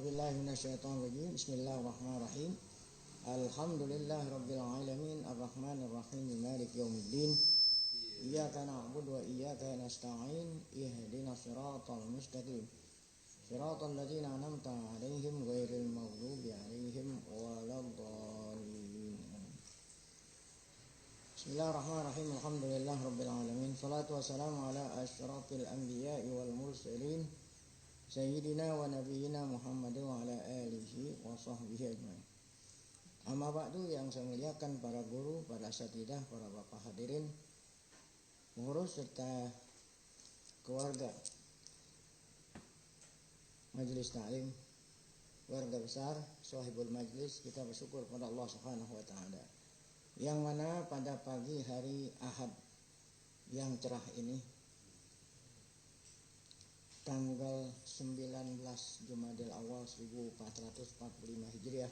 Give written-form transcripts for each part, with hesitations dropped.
A'udzubillahi minasyaitonirrajim. Bismillahirrahmanirrahim. Alhamdulillahirabbil alamin arrahmanir rahim maliki yaumiddin. Iyyaka na'budu wa iyyaka nasta'in. Ihdinas siratal mustaqim. Siratal ladzina an'amta 'alaihim ghairil maghdubi 'alaihim waladdallin. Bismillahirrahmanirrahim. Alhamdulillahirabbil alamin. Shalatu wassalamu ala asyrafil anbiya'i wal mursalin. Sayyidina wa nabiyyina Muhammad wa ala alihi wa sahbihi ajma'in. Amma ba'du, yang saya muliakan para guru, para asatidzah, para bapak hadirin, pengurus serta keluarga Majelis Ta'lim, keluarga besar Shahibul Majlis, kita bersyukur pada Allah Subhanahu wa taala. Yang mana pada pagi hari Ahad yang cerah ini, tanggal 19 Jumadil Awal 1445 Hijriah,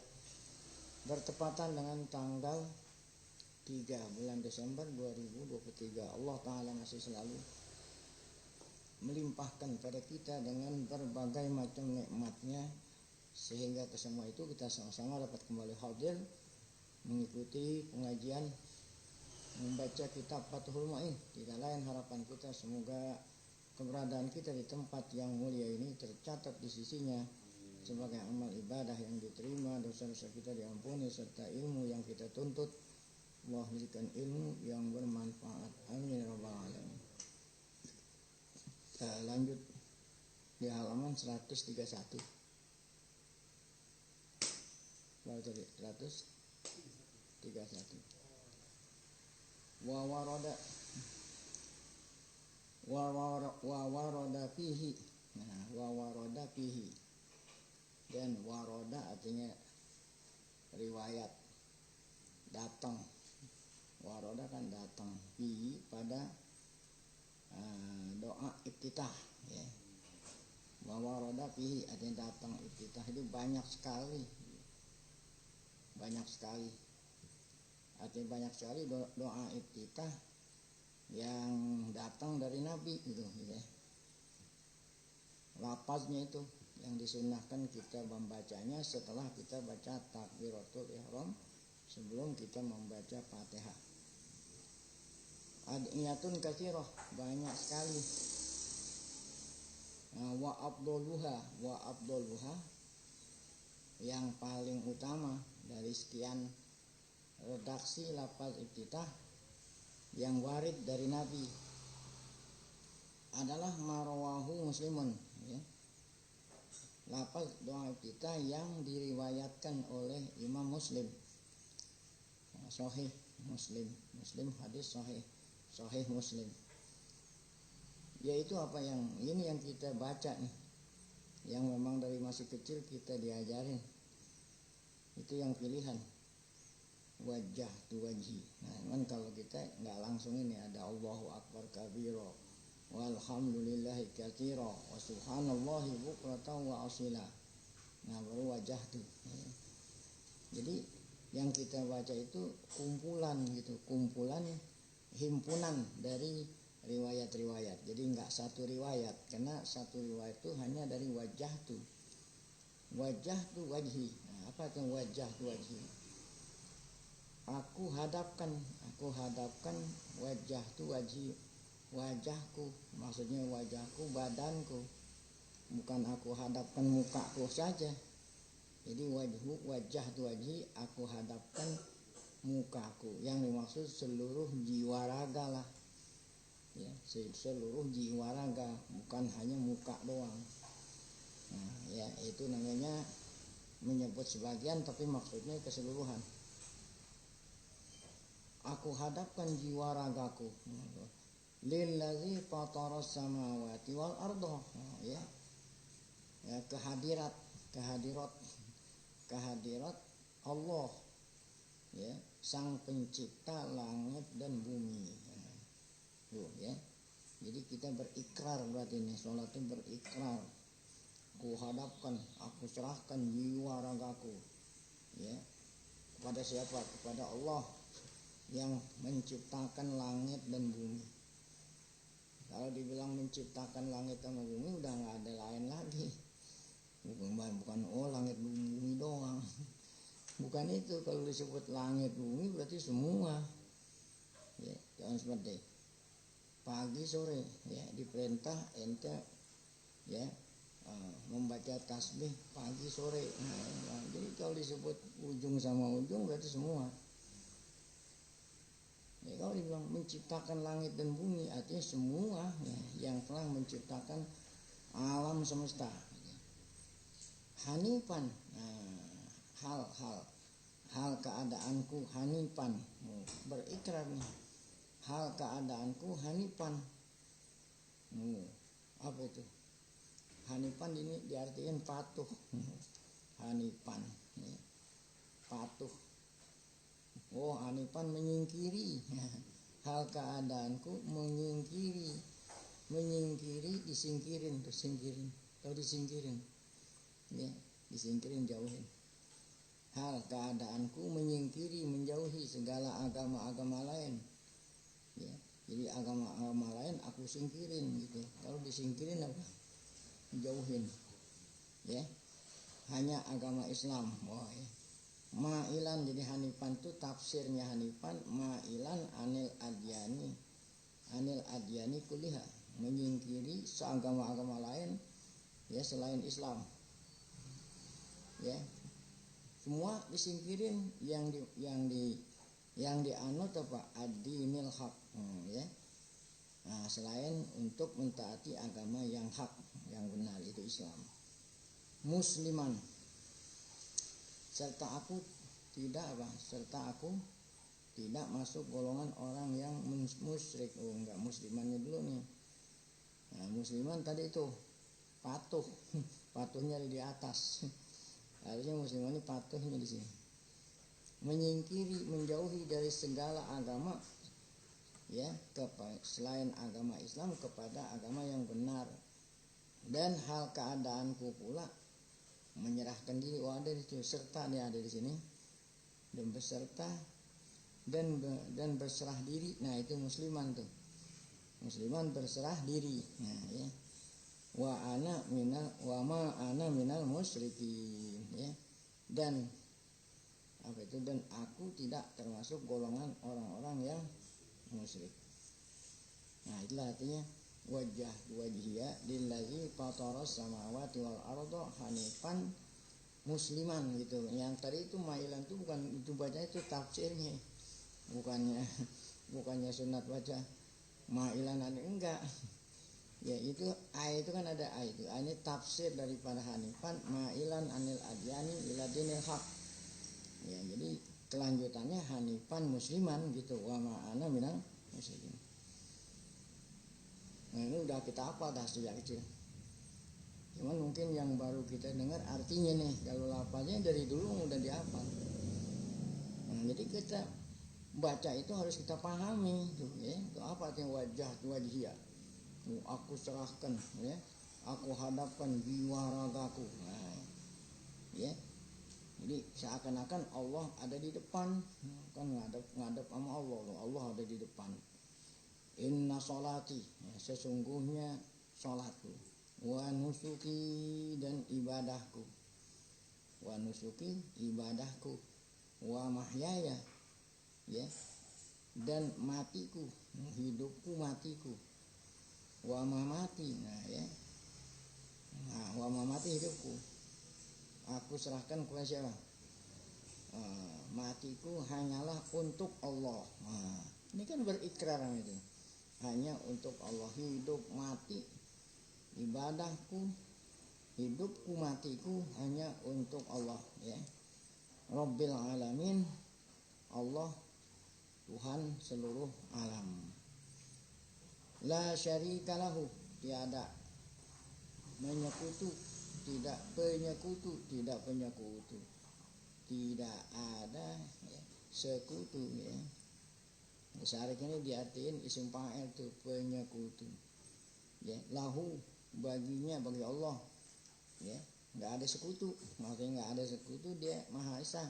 bertepatan dengan tanggal 3 bulan Desember 2023, Allah Ta'ala masih selalu melimpahkan pada kita dengan berbagai macam nikmatnya, sehingga kesemua itu kita sama-sama dapat kembali hadir mengikuti pengajian, membaca kitab Fathul Mu'in. Tidak lain harapan kita, semoga keberadaan kita di tempat yang mulia ini tercatat di sisinya sebagai amal ibadah yang diterima, dosa-dosa kita diampuni, serta ilmu yang kita tuntut Allah berikan ilmu yang bermanfaat. Amin ya rabbal alamin. Kita lanjut di halaman 131. Baru tadi 131. Wa waroda fihi. Nah, wa waroda fihi. Dan waroda artinya riwayat, datang. Waroda kan datang. Fihi pada doa iftitah, ya. Wa waroda fihi artinya datang iftitah. Itu banyak sekali. Artinya banyak sekali doa iftitah yang datang dari Nabi gitu ya. Lafaznya itu yang disunnahkan kita membacanya setelah kita baca takbiratul ihram, sebelum kita membaca Fatihah. Adiyatun katsirah, banyak sekali. Wa abdulluha yang paling utama dari sekian redaksi lafaz iftitah yang warid dari Nabi adalah marwahu muslimun, ya. Lafaz doa iftitah yang diriwayatkan oleh Imam Muslim, Sahih Muslim, hadis Sahih Muslim. Yaitu apa yang ini yang kita baca nih, yang memang dari masih kecil kita diajarin. Itu yang pilihan. Wajah tu wajhi. Nah, kan kalau kita nggak langsung ini ada Allahu Akbar kabira, walhamdulillahi katsira, wa subhanallahi bukratan wa asila. Nah, baru wajah tu. Jadi yang kita baca itu kumpulan gitu, himpunan dari riwayat-riwayat. Jadi nggak satu riwayat, karena satu riwayat itu hanya dari wajah tu wajhi. Nah, apa itu wajah tu wajhi? Aku hadapkan wajah tu wajhi, wajahku, maksudnya wajahku, badanku, bukan aku hadapkan mukaku saja. Jadi wajah tu wajhi, aku hadapkan mukaku, yang dimaksud seluruh jiwa raga lah, ya, seluruh jiwa raga, bukan hanya muka doang. Nah, ya, itu namanya menyebut sebagian tapi maksudnya keseluruhan. Aku hadapkan jiwa ragaku lillazi fataras samawati wal arda, ya. Ya, kehadirat Allah, ya, sang pencipta langit dan bumi. Ya. Jadi kita berikrar, berarti ini sholat itu berikrar. Aku hadapkan, aku serahkan jiwa ragaku, ya, kepada siapa? Kepada Allah yang menciptakan langit dan bumi. Kalau dibilang menciptakan langit dan bumi, udah nggak ada lain lagi. Bukan kan itu kalau disebut langit bumi berarti semua. Ya, jangan seperti pagi sore ya diperintah ente ya membaca tasbih pagi sore. Nah, jadi kalau disebut ujung sama ujung berarti semua. Ya, kalau dibilang menciptakan langit dan bumi artinya semua ya, yang telah menciptakan alam semesta. Hanifan, hal keadaanku hanifan, berikrar nih. Hal keadaanku hanifan. Apa itu? Hanifan ini diartikan patuh. Hanifan, ya. Patuh. Oh, hanifan menyingkiri. Hal keadaanku menyingkiri. Menyingkiri disingkirin, tersingkirin. Atau disingkirin. Ya, disingkirin jauhin. Hal keadaanku menyingkiri, menjauhi segala agama-agama lain. Ya, jadi agama-agama lain aku singkirin gitu. Kalau disingkirin apa? Jauhin. Ya. Hanya agama Islam. Wah, ya. Ma'ilan, jadi hanifan itu tafsirnya hanifan ma'ilan anil adyani kuliha, menyingkiri seagama-agama lain ya selain Islam. Ya. Semua disingkirin yang dianut apa? Ad-dinil haq. Ya. Nah, selain untuk mentaati agama yang hak, yang benar itu Islam. Musliman, serta aku tidak masuk golongan orang yang musyrik. Oh, enggak, muslimannya dulu nih. Nah, musliman tadi itu patuh. Patuhnya di atas. Harusnya musliman ini patuhnya di sini. Menyingkiri, menjauhi dari segala agama ya, selain agama Islam kepada agama yang benar. Dan hal keadaanku pula menyerahkan diri. Oh, ada itu serta dia ada di sini. Dan beserta dan berserah diri. Nah, itu musliman tuh. Musliman berserah diri. Nah, ya. Wa ma ana minal musyrikin ya. Dan apa itu? Dan aku tidak termasuk golongan orang-orang yang musyrik. Nah, itulah artinya wajhiya lillazi fataras samawati wal arda hanifan musliman gitu. Yang tadi itu mailan itu bukan itu baca itu tafsirnya. Bukannya sunat baca mailan enggak. Ya itu ayat itu kan ada ayat itu. Ini tafsir daripada hanifan mailan anil adyani ila dinil haq. Ya, jadi kelanjutannya hanifan musliman gitu. Wa ma'ana minal muslimin. Nah, ini udah kita hafal dah sejak kecil. Cuman mungkin yang baru kita dengar artinya nih. Kalau lafaznya dari dulu udah dihafal. Nah, jadi kita baca itu harus kita pahami tuh ya. Itu apa artinya wajhiyah? Aku serahkan ya. Aku hadapkan jiwa ragaku. Nah, ya. Jadi seakan-akan Allah ada di depan. Kan ngadep sama Allah. Allah ada di depan. Inna sholati, ya, sesungguhnya sholatku, wa nusuki dan ibadahku, wa nusuki ibadahku, wa mahyaya ya, dan matiku, hidupku matiku, wa mamati. Nah ya, nah, wa mamati hidupku aku serahkan kepada siapa? Matiku hanyalah untuk Allah. Nah, ini kan berikrar itu. Hanya untuk Allah, hidup mati ibadahku, hidupku matiku hanya untuk Allah ya. Rabbil alamin, Allah Tuhan seluruh alam. La syarika lahu, tiada menyekutu, tidak penyekutu, tidak ada ya, sekutu ya. Syarik ini diartiin isim fa'il itu penyekutu. Ya, lahu baginya, bagi Allah. Ya, enggak ada sekutu. Maksudnya enggak ada sekutu, dia Maha Esa.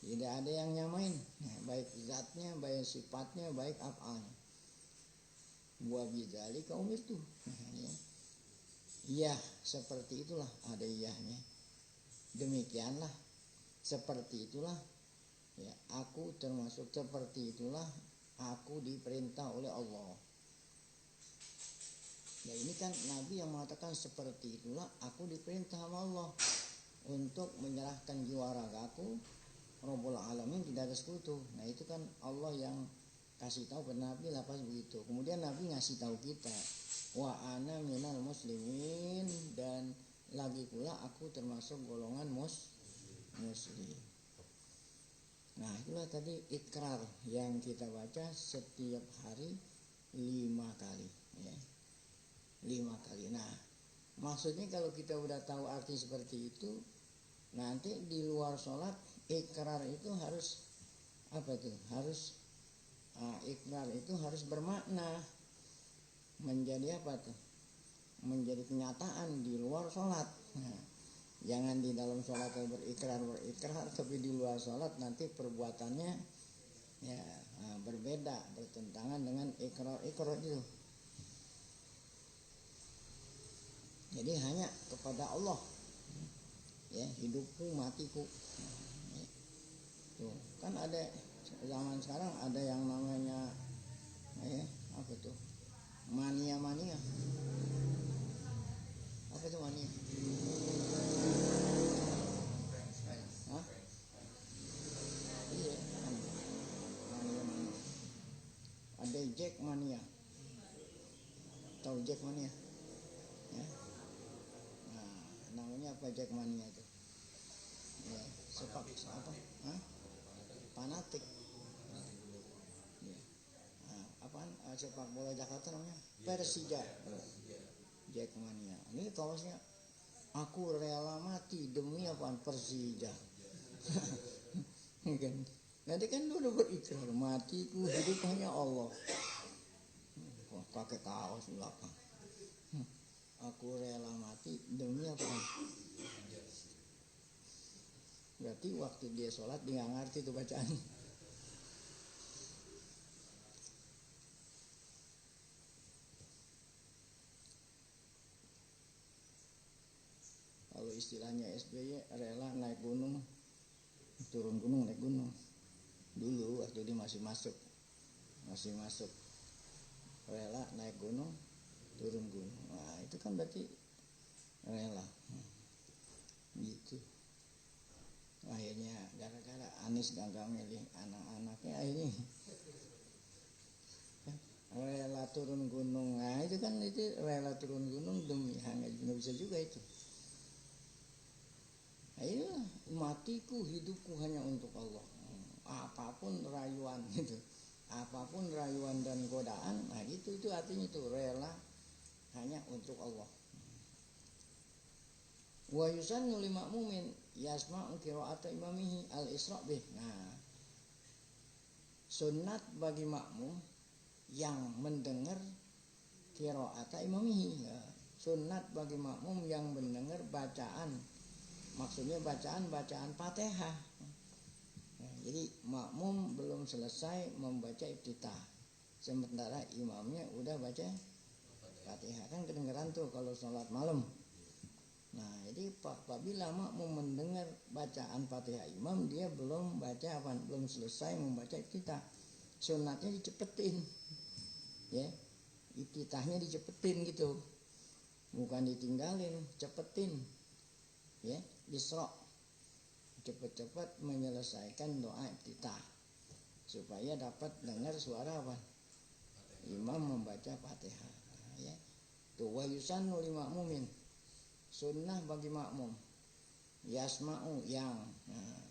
Tidak ada yang nyamain. Nah, baik zatnya, baik sifatnya, baik af'alnya. Wa bidzalika umirtu. Ya. Iya, seperti itulah ada iyahnya. Demikianlah seperti itulah ya, aku termasuk seperti itulah aku diperintah oleh Allah. Ya ini kan Nabi yang mengatakan seperti itulah aku diperintah sama Allah untuk menyerahkan jiwa ragaku Rabbul Alamin tidak ada sekutu. Nah itu kan Allah yang kasih tahu ke Nabi lapas begitu. Kemudian Nabi ngasih tahu kita wa ana minal muslimin, dan lagi pula aku termasuk golongan muslim. Nah itulah tadi ikrar yang kita baca setiap hari 5 kali ya. 5 kali. Nah maksudnya kalau kita udah tahu arti seperti itu, nanti di luar sholat ikrar itu harus apa tuh? Harus ikrar itu harus bermakna, menjadi apa tuh? Menjadi kenyataan di luar sholat. Nah, jangan di dalam sholat berikrar, tapi di luar sholat nanti perbuatannya ya berbeda, bertentangan dengan ikrar itu. Jadi hanya kepada Allah ya, hidupku matiku. Tuh, kan ada zaman sekarang ada yang namanya apa tuh? Mania. Apa itu mania? Hah? Iya, mania. Ada Jack mania. Tahu Jack mania? Ya. Namanya apa Jackmania itu? Ya, sepak apa? Hah? Fanatik. Ya. Apaan? Sepak bola Jakarta namanya Persija. Jackmania. Ini kaosnya aku rela mati demi apaan? Persija. Kan? Nanti kan lu udah berikrar matiku hidup hanya Allah. Pakai kaos belakang. Aku rela mati demi apa? Berarti waktu dia sholat dia nggak ngerti tuh bacaan. Kalau istilahnya SBY rela naik gunung, turun gunung, naik gunung. Dulu waktu dia masih masuk rela naik gunung, turun gunung. Nah itu kan berarti rela gitu. Akhirnya gara-gara Anies gagal milih anak-anaknya, akhirnya rela turun gunung. Nah itu kan itu rela turun gunung demi hanya nggak bisa juga itu. Ayo matiku hidupku hanya untuk Allah. Apapun rayuan gitu, apapun rayuan dan godaan, nah itu artinya itu rela hanya untuk Allah. Wa yusannu lil ma'mumin yasma'u qira'ata imamihi al-isra' bih. Nah, sunat bagi makmum yang mendengar qira'ata imamihi. Nah, sunat bagi makmum yang mendengar bacaan, maksudnya bacaan Fatihah. Nah, jadi makmum belum selesai membaca iftitah, sementara imamnya udah baca Fatihah. Kan kedengeran tuh kalau sholat malam. Nah, jadi apabila makmum mendengar bacaan Fatihah imam, dia belum baca apa? Belum selesai membaca iftitah. Sunatnya dicepetin. Ya. Iftitahnya dicepetin gitu. Bukan ditinggalin, cepetin. Ya, isra'. Cepat-cepat menyelesaikan doa iftitah supaya dapat dengar suara apa? Imam membaca Fatihah. Ya. Tu wa yusannu lil ma'mumin. Sunnah bagi makmum yasma'u yang. Nah,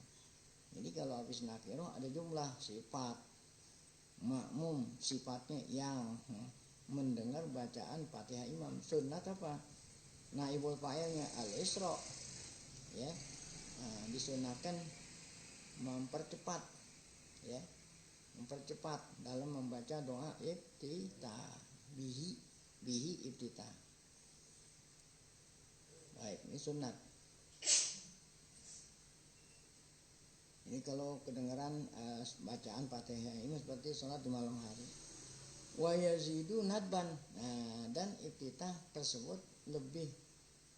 jadi kalau habis nakirah ada jumlah sifat makmum, sifatnya yang mendengar bacaan Fatihah imam. Sunnah apa? Naibul fa'ilnya al-isra. Ya. Nah, disunahkan mempercepat ya. Mempercepat dalam membaca doa iftitah. Bihi iftitah. Baik, ini sunat. Ini kalau kedengaran bacaan Fatihah ini seperti sholat di malam hari. Wa yazidu nadban. Nah, dan iftitah tersebut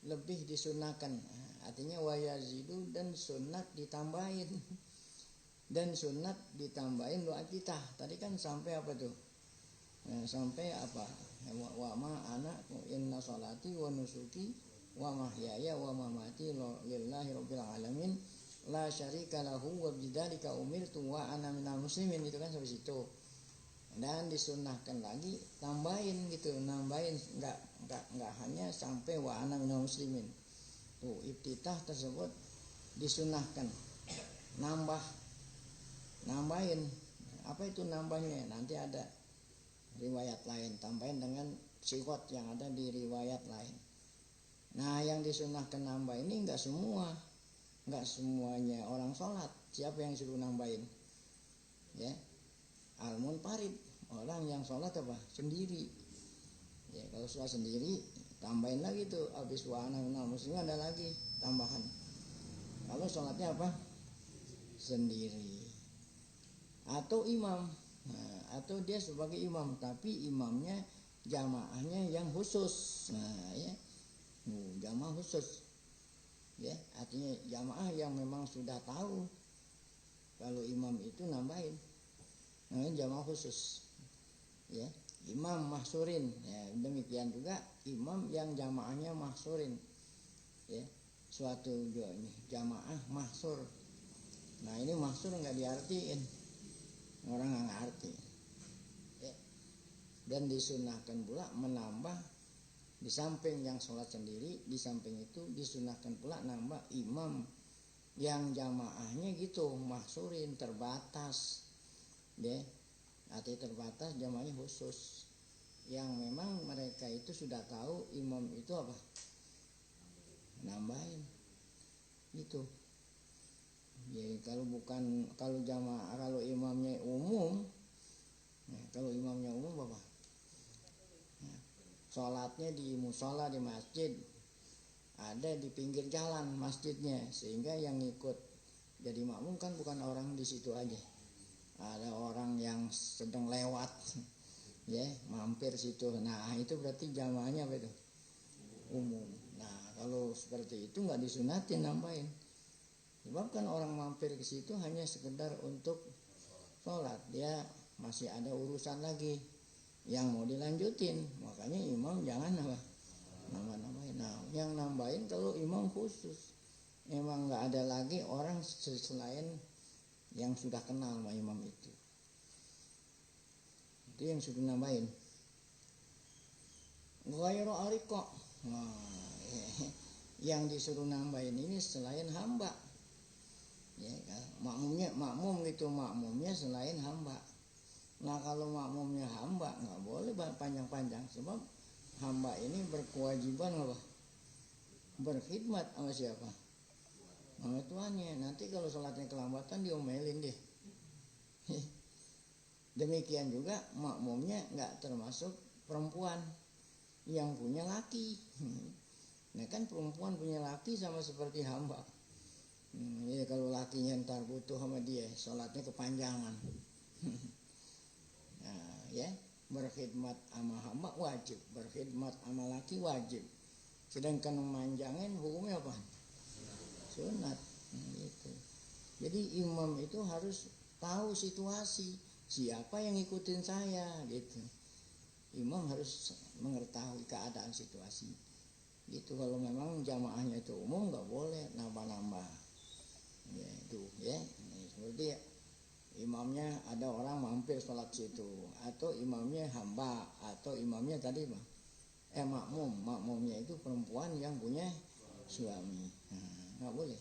lebih disunahkan. Nah, artinya wayazidu, dan sunat ditambahin. Dan sunat ditambahin doa kita. Tadi kan sampai apa tuh? Sampai apa? Wa ma ana inna sholati wa nusuki wa mahyaya wa mamati lillahi rabbil alamin la syarika lahu wa bidzalika umirtu wa ana minal muslimin. Itu kan sampai situ. Dan disunahkan lagi tambahin gitu, nambahin, enggak hanya sampai wa ana minal muslimin. Tuh iftitah tersebut disunahkan nambahin. Apa itu nambahnya? Nanti ada riwayat lain, tambahin dengan sigot yang ada di riwayat lain. Nah, yang disunahkan nambah ini enggak semuanya orang sholat. Siapa yang suruh nambahin? Ya, al-munfarid, orang yang sholat apa? Sendiri. Ya, kalau sholat sendiri tambahin lagi tuh, habis wa ana minal muslimin ada lagi tambahan. Kalau sholatnya apa? Sendiri. Atau imam. Nah, atau dia sebagai imam, tapi imamnya jamaahnya yang khusus. Nah, ya. Jamaah khusus. Ya, artinya jamaah yang memang sudah tahu kalau imam itu nambahin. Nah, jamaah khusus. Ya, imam mahsurin. Ya, demikian juga imam yang jamaahnya mahsurin. Ya, suatu jamaah mahsur. Nah, ini mahsur enggak diartiin. Orang nggak ngerti. Ya. Dan disunahkan pula menambah di samping yang sholat sendiri, di samping itu disunahkan pula nambah imam yang jamaahnya gitu mahsurin, terbatas. Ya, artinya terbatas, jamaahnya khusus, yang memang mereka itu sudah tahu imam itu apa, nambahin gitu. Ya, kalau jamaah, kalau imamnya umum, ya, kalau imamnya umum apa? Ya, sholatnya di musola, di masjid, ada di pinggir jalan masjidnya, sehingga yang ikut jadi makmum kan bukan orang di situ aja, ada orang yang sedang lewat, ya, mampir situ. Nah, itu berarti jamaahnya apa itu? Umum. Nah, kalau seperti itu nggak disunatin nambahin. Sebab kan orang mampir ke situ hanya sekedar untuk sholat, dia masih ada urusan lagi yang mau dilanjutin, makanya imam jangan nambahin. Nah, yang nambahin kalau imam khusus, emang nggak ada lagi orang selain yang sudah kenal sama imam itu yang sudah nambahin. Ghairu ariqa. Nah, yang disuruh nambahin ini selain hamba. Ya, makmum gitu, makmumnya selain hamba. Nah, kalau makmumnya hamba nggak boleh panjang-panjang, sebab hamba ini berkewajiban apa? Berkhidmat sama siapa? Sama tuannya. Nanti kalau sholatnya kelambatan diomelin deh. Demikian juga makmumnya nggak termasuk perempuan yang punya laki. Nah, kan perempuan punya laki sama seperti hamba. Ya, kalau lakinya ntar butuh sama dia, sholatnya kepanjangan. Nah, ya, berkhidmat sama hamba wajib, berkhidmat sama laki wajib. Sedangkan memanjangin hukumnya apa? Sunat. Gitu. Jadi imam itu harus tahu situasi, siapa yang ngikutin saya, gitu. Imam harus mengetahui keadaan situasi. Gitu. Kalau memang jamaahnya itu umum nggak boleh nambah-nambah. Ya, itu ya. Seperti ya, imamnya ada orang mampir sholat situ, atau imamnya hamba, atau imamnya tadi makmumnya itu perempuan yang punya suami. Nah, nggak boleh.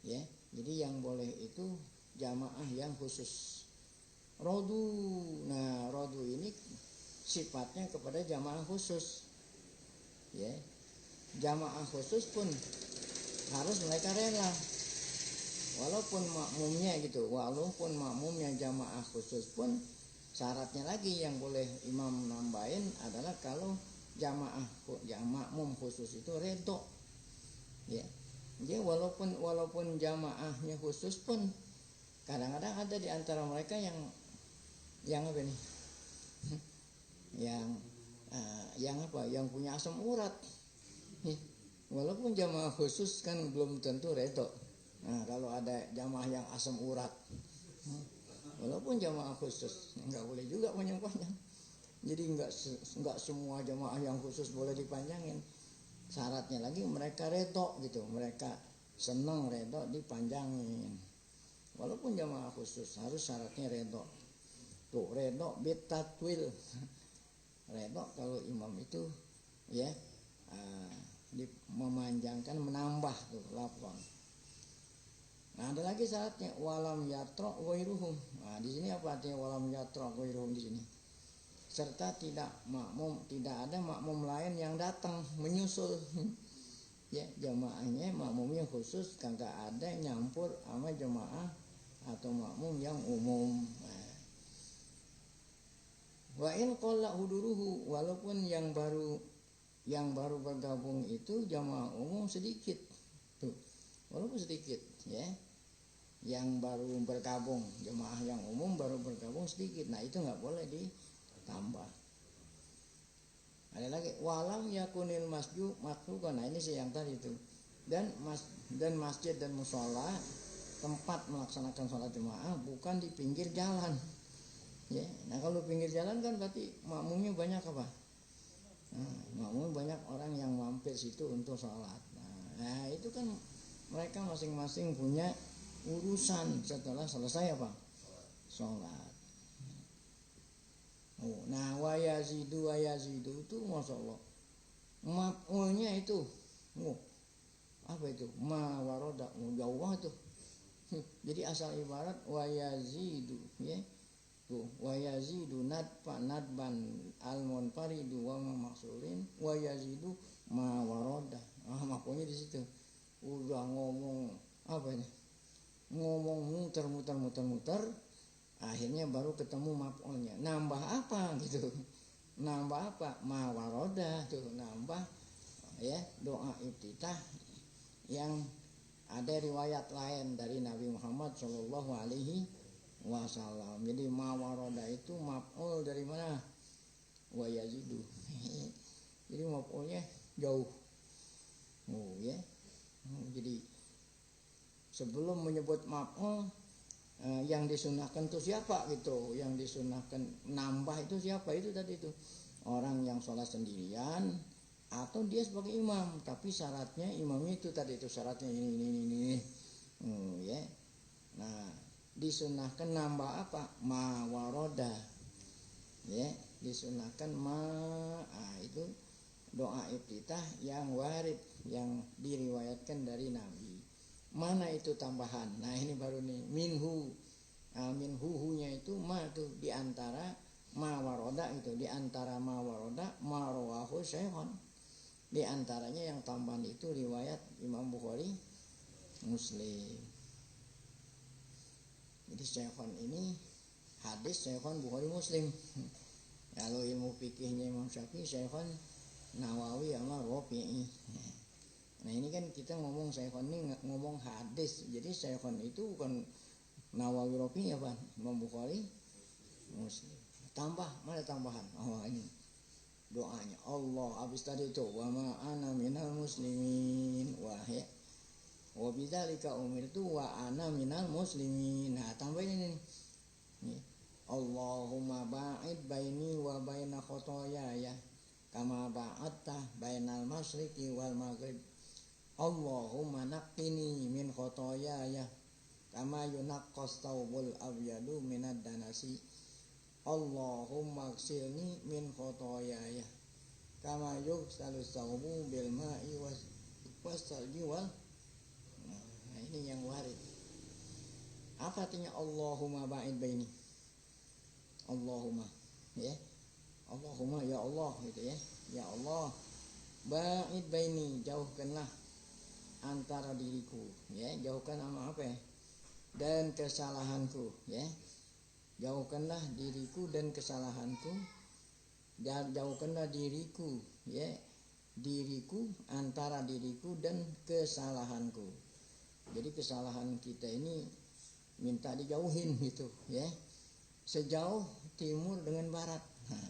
Ya, jadi yang boleh itu jamaah yang khusus. Rodu. Nah, rodu ini sifatnya kepada jamaah khusus. Ya, jamaah khusus pun harus mereka rela. Walaupun makmumnya jamaah khusus pun syaratnya lagi yang boleh imam nambahin adalah kalau makmum khusus itu redo. Ya. Jadi walaupun jamaahnya khusus pun kadang-kadang ada di antara mereka yang apa nih? yang punya asam urat. Walaupun jamaah khusus kan belum tentu redo. Nah, kalau ada jamaah yang asam urat, walaupun jamaah khusus, nggak boleh juga panjang-panjang. Jadi nggak semua jamaah yang khusus boleh dipanjangin. Syaratnya lagi mereka redo gitu, mereka senang redo dipanjangin. Walaupun jamaah khusus harus syaratnya redo. Tuh redo bitatwil. Redo kalau imam itu ya memanjangkan, menambah tuh lafaz. Nah, ada lagi syaratnya walam yatro ghairuhum. Nah, di sini apa artinya walam yatro ghairuhum di sini? Serta tidak ada makmum lain yang datang menyusul. Ya, jamaahnya makmumnya khusus, kagak ada nyampur sama jamaah atau makmum yang umum. Nah, wa in qalla huduruhu, walaupun yang baru bergabung itu jamaah umum sedikit tuh, walaupun sedikit ya, yang baru bergabung jamaah yang umum baru bergabung sedikit, nah itu nggak boleh ditambah. Ada lagi walam yakunil masjid makruhan, nah ini sih yang tadi itu, dan masjid dan musola tempat melaksanakan sholat jemaah bukan di pinggir jalan ya. Nah kalau pinggir jalan kan berarti makmumnya banyak apa? Makmum banyak orang yang mampir situ untuk sholat. Nah itu kan mereka masing-masing punya urusan setelah selesai apa? Sholat. Nah wayazidu itu masya Allah maf'ulnya itu apa itu? Ma waroda, jauh banget tuh. Jadi asal ibarat wayazidu ya. Wa yazidu nadban al-munfaridu wa maksurin wa yazidu ma waroda. Makanya di situ udah ngomong apa ini? Ngomong muter, akhirnya baru ketemu maf'ulnya. Nambah apa gitu? Nambah apa? Ma waroda tuh, nambah ya doa iftitah yang ada riwayat lain dari Nabi Muhammad sallallahu alaihi wasallam. Jadi mawaroda itu maf'ul dari mana? Wa yazidu. Jadi maf'ulnya jauh. Ya. Jadi sebelum menyebut maf'ul yang disunahkan itu siapa gitu? Yang disunahkan nambah itu siapa? Itu tadi itu. Orang yang sholat sendirian atau dia sebagai imam, tapi syaratnya imamnya itu tadi itu syaratnya ini. Ya. Nah, disunahkan nambah apa? Ma waroda ya, disunahkan itu doa iftitah yang warid, yang diriwayatkan dari Nabi. Mana itu tambahan? Nah ini baru nih minhu. Minhuhunya itu ma itu diantara ma waroda itu, diantara ma waroda ma rawahu syekhon, diantaranya yang tambahan itu riwayat Imam Bukhari, Muslim. Jadi syekhon ini hadis syekhon Bukhari Muslim. Kalau ilmu fikihnya Imam Syafi'i syekhon Nawawi sama Rafi'i. Nah ini kan kita ngomong syekhon ini ngomong hadis. Jadi syekhon itu bukan Nawawi Rafi'i apa? Imam Bukhari Muslim. Tambah, mana tambahan? Oh ini doanya Allah habis tadi itu wa ma ana minal muslimin wahya wa bidzalika umirtu wa ana minal muslimin. Nah tambahin ini nih. Allahumma ba'id baini wa baina khotoyaya kama ba'adta bainal masyriqi wal maghrib. Allahumma naqqini min khotoyaya kama yunaqqas thawbul abyadu minad danasi. Allahumma ghsilni min khotoyaya kama yughsalu thawbu bil ma'i wassalji wal. Nah ini yang warid. Apa artinya Allahumma ba'id baini? Allahumma ya, Allahumma ya Allah gitu ya. Ya Allah ba'id baini, jauhkanlah antara diriku ya, jauhkan sama apa ya? Dan kesalahanku ya. Jauhkanlah diriku dan kesalahanku, dan jauhkanlah diriku ya, diriku antara diriku dan kesalahanku. Jadi kesalahan kita ini minta dijauhin gitu ya, sejauh timur dengan barat. Nah,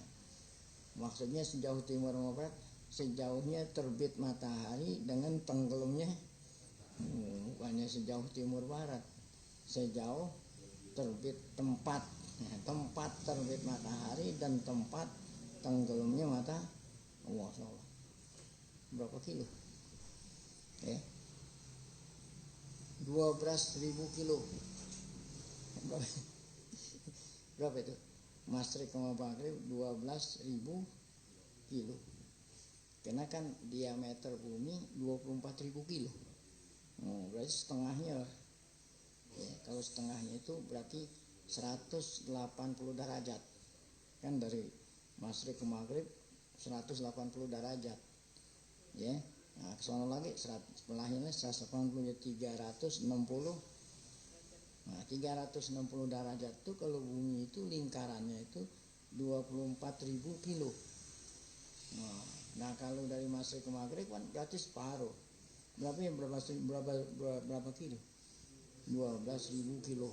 maksudnya sejauh timur dengan barat sejauhnya terbit matahari dengan tenggelamnya, bukannya sejauh timur barat, sejauh terbit tempat terbit matahari dan tempat tenggelamnya matahari. Allah, berapa kilo? 12.000 kilo. Berapa itu? Masyrik sama maghrib 12.000 kilo. Karena kan diameter bumi 24.000 kilo. Berarti setengahnya lah. Kalau setengahnya itu berarti 180 derajat. Kan dari masyrik ke maghrib 180 derajat. Ya. Nah, kesana lagi sebelahnya 180 ya 360. Nah, 360 derajat itu kalau bumi itu lingkarannya itu 24.000 kilo. Nah, kalau dari masyrik ke maghrib kan berarti separuh. Berapa kilo? 12.000 kilo.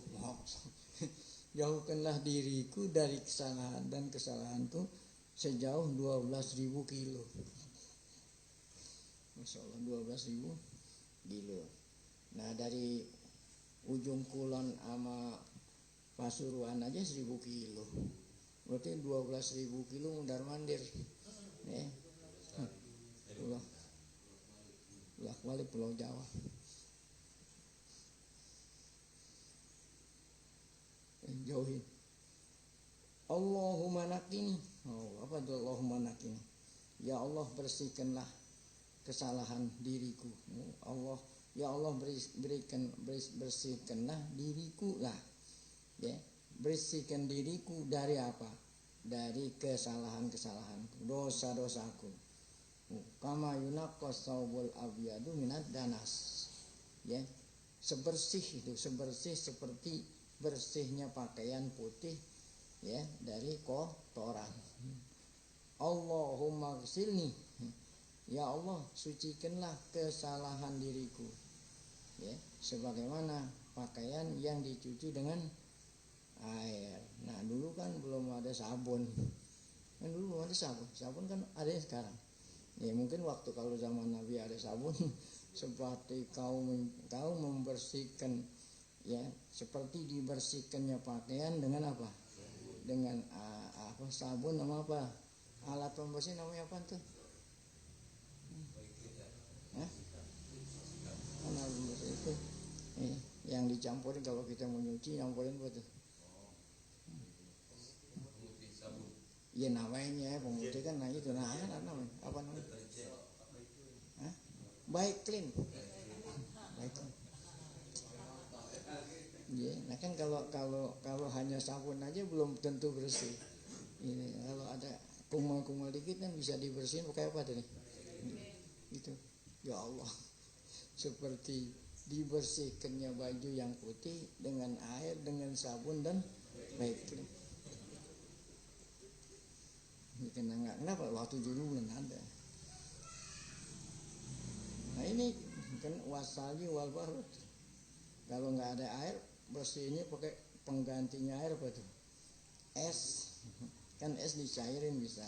Jauhkanlah diriku dari kesalahan dan kesalahanku sejauh 12.000 kilo. Masya Allah, 12.000 kilo. Nah, dari ujung kulon sama Pasuruan aja 1.000 kilo. Berarti 12.000 kilo mundar mandir. Bolak-balik Pulau Jawa. Jauhin. Allahumma nakini. Apa itu Allahumma nakini? Ya Allah, bersihkanlah kesalahan diriku. Ya Allah, bersihkanlah diriku lah. Ya, bersihkan diriku dari apa? Dari kesalahan-kesalahanku, dosa-dosaku. Kama yunaqqas saubul abyadu minad danas. Ya, sebersih seperti bersihnya pakaian putih ya dari kotoran. Allahumma ghsilni. Ya Allah, sucikanlah kesalahan diriku. Ya, sebagaimana pakaian yang dicuci dengan air. Nah, dulu kan belum ada sabun. Kan dulu belum ada sabun. Sabun kan ada sekarang. Ya, mungkin waktu kalau zaman Nabi ada sabun seperti kau membersihkan ya, seperti dibersihkannya pakaian dengan apa? Dengan sabun sama apa? Alat pembersih namanya apa tuh? Alat pembersih itu yang dicampurin kalau kita mau nyuci, campurin apa tuh? Ya namanya pemutih kan, nah itu namanya apa namanya? Baik clean. Ya, nah kan kalau hanya sabun aja belum tentu bersih. Ini kalau ada kumal-kumal dikit kan bisa dibersihin pakai apa tadi? Itu. Ya Allah. Seperti dibersihkannya baju yang putih dengan air, dengan sabun dan baik clean. Kenapa waktu dulu belum ada. Nah ini kan wasali wal barud. Kalau nggak ada air, bersihnya pakai penggantinya air apa tuh? Es. Kan es dicairin bisa.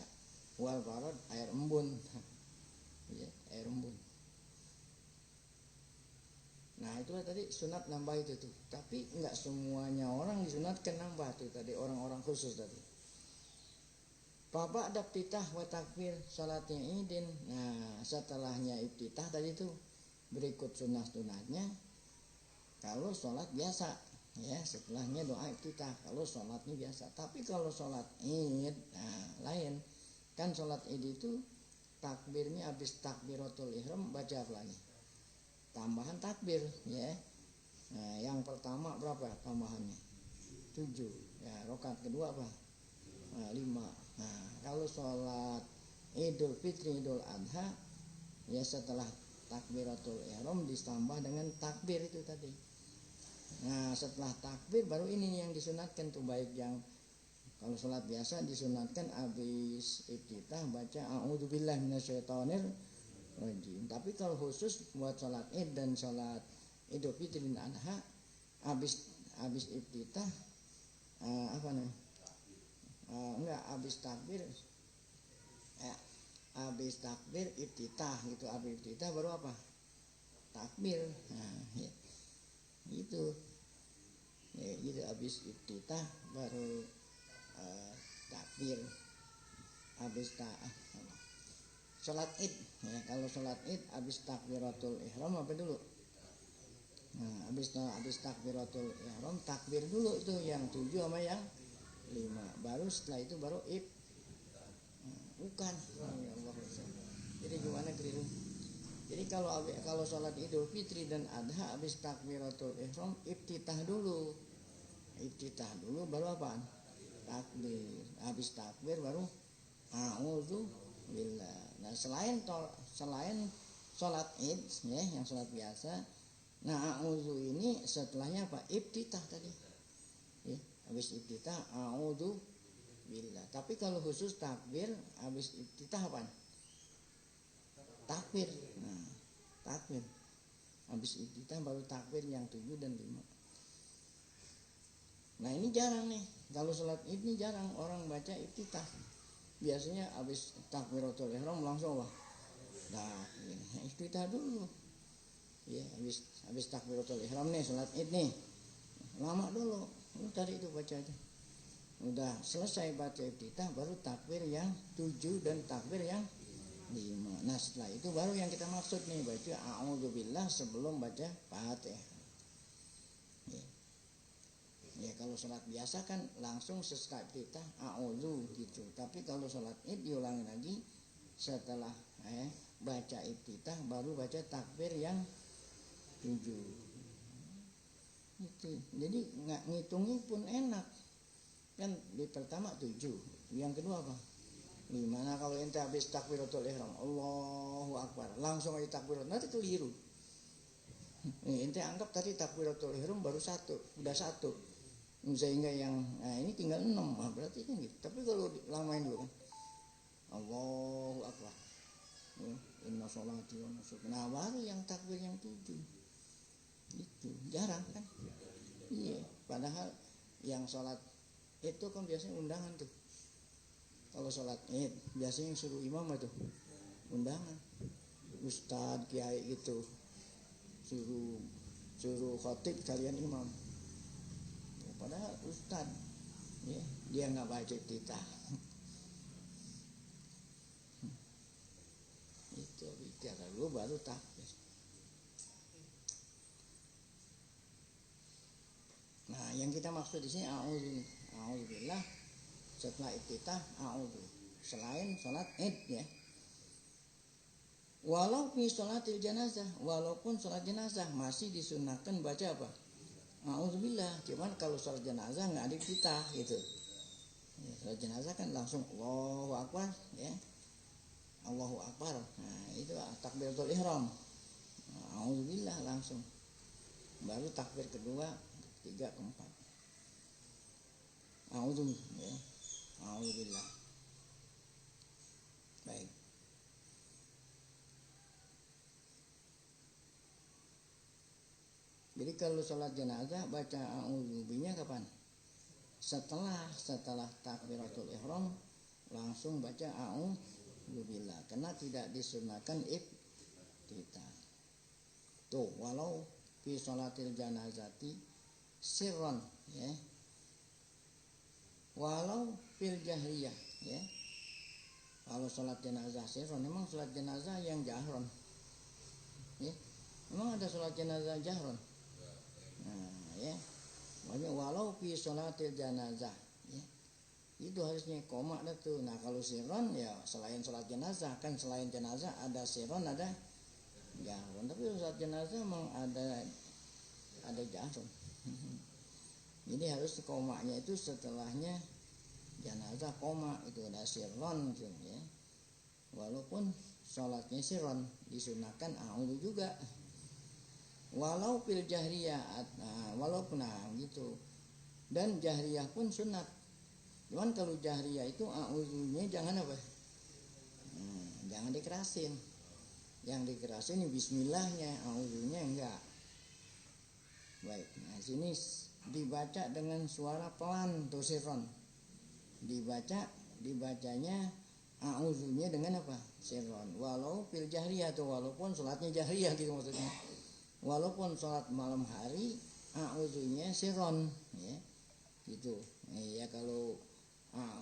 Wal barud air embun. Ya, air embun. Nah itulah tadi sunat nambah itu tuh. Tapi nggak semuanya orang disunatkan nambah tuh tadi, orang-orang khusus tadi. Bapak ada iftitah wa takbir salatnya idin. Nah setelahnya iftitah tadi tuh berikut sunat-sunatnya. Kalau sholat biasa ya, setelahnya doa iftitah kalau sholatnya biasa. Tapi kalau sholat id lain. Kan sholat id itu takbirnya habis takbiratul ihram baca apa lagi? Tambahan takbir ya. Nah, yang pertama berapa tambahannya? 7. Ya, rakaat kedua apa? 5. Nah, kalau sholat Idul Fitri, Idul Adha ya setelah takbiratul ihram ditambah dengan takbir itu tadi. Nah, setelah takbir baru ini yang disunatkan tuh, baik yang kalau sholat biasa disunatkan habis iftitah baca a'udzubillahi minasyaitonir rajim. Tapi kalau khusus buat sholat Id dan sholat Idul Fitri dan Adha habis iftitah habis takbir habis takbir iftitah gitu, habis iftitah baru apa? Takbir. Nah, ya. Gitu. Ya, gitu habis iftitah baru takbir. Habis sholat id ya, kalau sholat id habis takbiratul ihram apa dulu? Nah, habis takbiratul ihram takbir dulu itu yang 7 sama yang 5. Baru setelah itu baru bukan. Ya Allah. Jadi gimana keliru? Jadi kalau sholat Idul Fitri dan Adha habis takbiratul ihram iftitah dulu. Iftitah dulu baru apa? Takbir. Habis takbir baru a'udzu billah. Nah, selain sholat Id ya, yang sholat biasa. Nah, a'udzu ini setelahnya apa? Iftitah tadi. Ya, habis iftitah a'udzu billah. Tapi kalau khusus takbir habis iftitah apa? Takbir. Nah, takbir. Habis iftitah baru takbir yang 7 dan 5. Nah, ini jarang nih. Kalau sholat ini jarang orang baca iftitah. Biasanya habis takbiratul ihram langsung apa? Nah, iftitah dulu. Ya, habis takbiratul ihram nih sholat id nih. Lama dulu. Tadi itu baca aja. Udah selesai baca iftitah baru takbir yang 7 dan takbir yang 5. Nah, setelah itu baru yang kita maksud nih baca a'udzubillah sebelum baca Fatihah. Ya, kalau sholat biasa kan langsung sesudah iftitah a'udzu gitu. Tapi kalau sholat id diulangi lagi setelah baca iftitah baru baca takbir yang 7. Itu. Jadi ngitungnya pun enak. Kan di pertama 7, yang kedua apa? 5. Nah, kalau ente habis takbiratul ihram Allahu Akbar langsung aja takbiratul, nanti keliru. Ente anggap tadi takbiratul ihram baru 1, udah 1. Sehingga yang ini tinggal 6, berarti kan gitu. Tapi kalau lamain dulu kan Allahu Akbar inna sholati wa nusuki, nah baru yang takbir yang 7. Itu jarang kan. Iya, padahal yang sholat itu kan biasanya undangan tuh. Kalau sholat id biasanya yang suruh imam itu undangan, ustadz kiai gitu, suruh khatib kalian imam. Padahal ustad ya, dia nggak baca iftitah. Itu bicara dulu baru takbir. Nah, yang kita maksud di sini a'udzubillah setelah iftitah a'udzu. Selain sholat id ya. Walau fi sholatil janazah, walaupun sholat jenazah masih disunahkan baca apa? A'udzubillah. Cuman kalau sholat jenazah nggak ada iftitah gitu. Ya, sholat jenazah kan langsung Allahu Akbar ya. Allahu Akbar. Nah, itu takbiratul ihram. A'udzubillah langsung. Baru takbir kedua, ketiga, keempat. A'udzu ya. A'udzubillah. Baik. Jadi kalau sholat jenazah baca a'udzubinya kapan? Setelah takbiratul ihram langsung baca a'udzubillah, karena tidak disunahkan iftitah. Tuh, walau fi sholatil janazati sirron ya. Walau fil jahriyah ya. Kalau sholat jenazah sirron, memang sholat jenazah yang jahron. Ya. Memang ada sholat jenazah jahron. Nah, ya. Makanya walau fi sholatil janazah ya. Itu harusnya koma dah tuh. Nah, kalau sirron ya selain sholat jenazah, kan selain jenazah ada sirron, ada jahron. Tapi sholat jenazah memang ada jahron. Jadi harus komanya itu setelahnya jenazah koma, itu ada sirron gitu ya. Walaupun sholatnya sirron disunahkan a'udzu juga. Walau fil jahriyah, walaupun gitu. Dan jahriyah pun sunat. Cuman kalau jahriyah itu a'udzunya jangan apa? Jangan dikerasin. Yang dikerasin bismillahnya, a'udzunya enggak. Baik, nah sini dibaca dengan suara pelan tuh sirron. Dibacanya a'udzunya dengan apa? Sirron. Walau fil jahriyah atau walaupun sholatnya jahriyah gitu maksudnya. Walaupun sholat malam hari a'udzunya sirron ya. Gitu. Ya kalau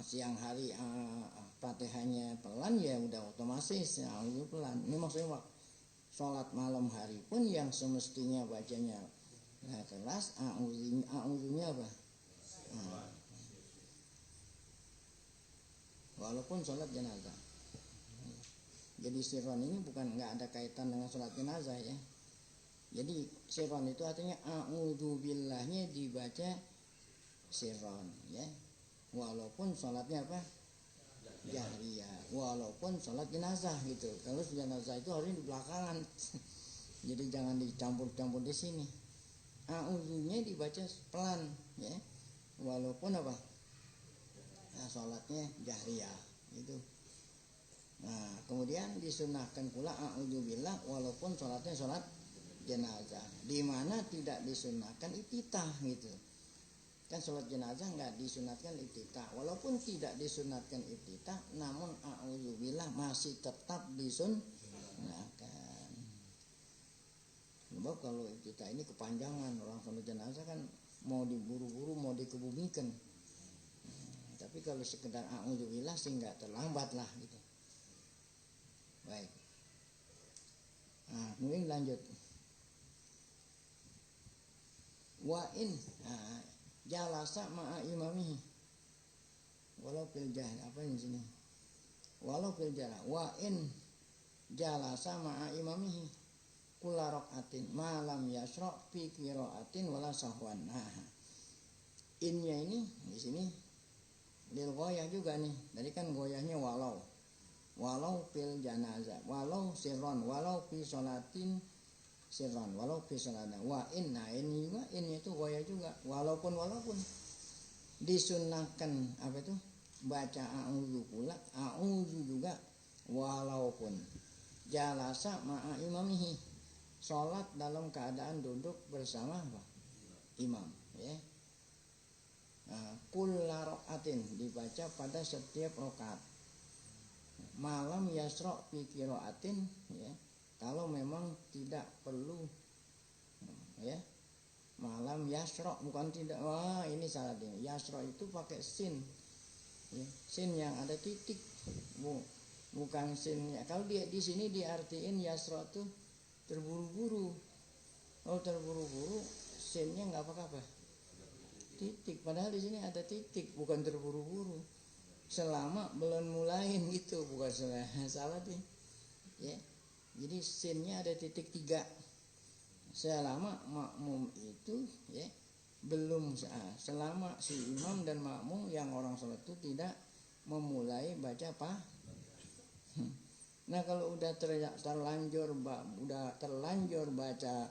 siang hari Fatihahnya pelan ya udah otomatis a'udzu pelan. Ini maksudnya sholat malam hari pun yang semestinya bacanya keras a'udzunya apa? Walaupun sholat jenazah. Jadi sirron ini bukan nggak ada kaitan dengan sholat jenazah ya. Jadi sirron itu artinya a'udzubillahnya dibaca sirron ya. Walaupun sholatnya apa? Jahriyah. Walaupun sholat jenazah gitu. Kalau jenazah itu harusnya di belakangan. Jadi jangan dicampur-campur di sini. A'udzunya dibaca pelan ya. Walaupun apa? Sholatnya jahriyah itu. Nah kemudian disunahkan pula a'udzubillah walaupun sholatnya sholat jenazah, di mana tidak disunahkan iftitah gitu. Kan sholat jenazah nggak disunatkan iftitah, walaupun tidak disunatkan iftitah, namun a'udzubillah masih tetap disunahkan. Sebab kalau iftitah ini kepanjangan, orang sholat jenazah kan mau diburu-buru, mau dikebumikan. Tapi kalau sekedar a'udzubillah sih nggak terlambat lah gitu. Baik. Nah, kemudian lanjut. Wa in jalasa ma'a imamihi. Walau fil jahl apa ini sini? Walau fil jahl. Wa in jalasa ma'a imamihi kulla raqatin ma lam yasra fi qira'atin wala sahwan. Nah, innya ini di sini lil goyah juga nih. Tadi kan goyahnya walau fil janazah, walau sirron, walau fi sholatin sirron, walau fi sholatin wa in. Nah ini juga ini itu goyah juga. Walaupun disunahkan apa itu baca a'udzu pula, a'udzu juga walaupun jalasa ma'a imamihi, sholat dalam keadaan duduk bersama imam ya. Kulla raqatin dibaca pada setiap rakaat. Malam yasra fi qiraatin ya. Kalau memang tidak perlu ya. Malam yasra bukan tidak. Wah, ini salah ini. Yasra itu pakai sin. Ya, sin yang ada titik. Bukan sin ya. Kalau dia di sini diartiin yasra itu terburu-buru. Kalau terburu-buru sinnya enggak apa-apa. Titik, padahal di sini ada titik, bukan terburu-buru. Selama belum mulain gitu, bukan salah nih. Ya. Jadi sinnya ada titik 3. Selama makmum itu ya belum selama si imam dan makmum yang orang sholat itu tidak memulai baca apa? Nah kalau udah terlanjur baca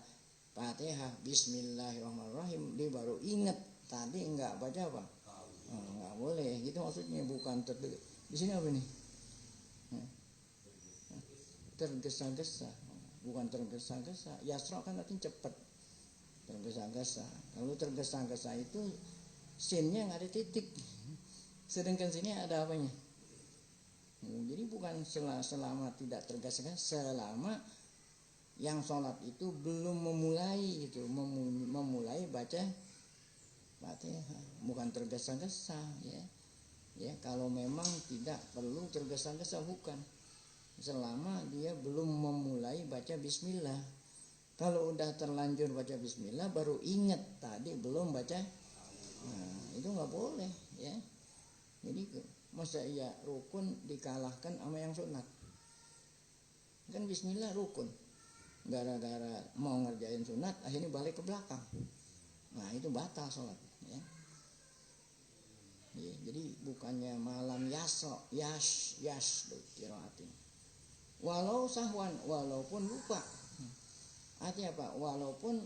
Fatihah Bismillahirrahmanirrahim, dia baru ingat tadi enggak baca apa? Enggak boleh, gitu maksudnya. Bukan di sini apa nih? Tergesa-gesa, bukan tergesa-gesa. Yasra kan artinya cepat. Tergesa-gesa. Kalau tergesa-gesa itu sinnya enggak ada titik. Sedangkan sini ada apanya? Jadi bukan selama tidak tergesa-gesa, selama yang sholat itu belum memulai itu memulai baca Fatihah, bukan tergesa-gesa ya. Ya, kalau memang tidak perlu tergesa-gesa bukan. Selama dia belum memulai baca bismillah. Kalau udah terlanjur baca bismillah baru ingat tadi belum baca. Nah, itu enggak boleh ya. Jadi masa iya rukun dikalahkan sama yang sunat. Kan bismillah rukun. Gara-gara mau ngerjain sunat akhirnya balik ke belakang. Nah, itu batal sholat ya. Ya, jadi bukannya malam yasro yas qiraatin. Walau sahwan, walaupun lupa. Artinya apa? Walaupun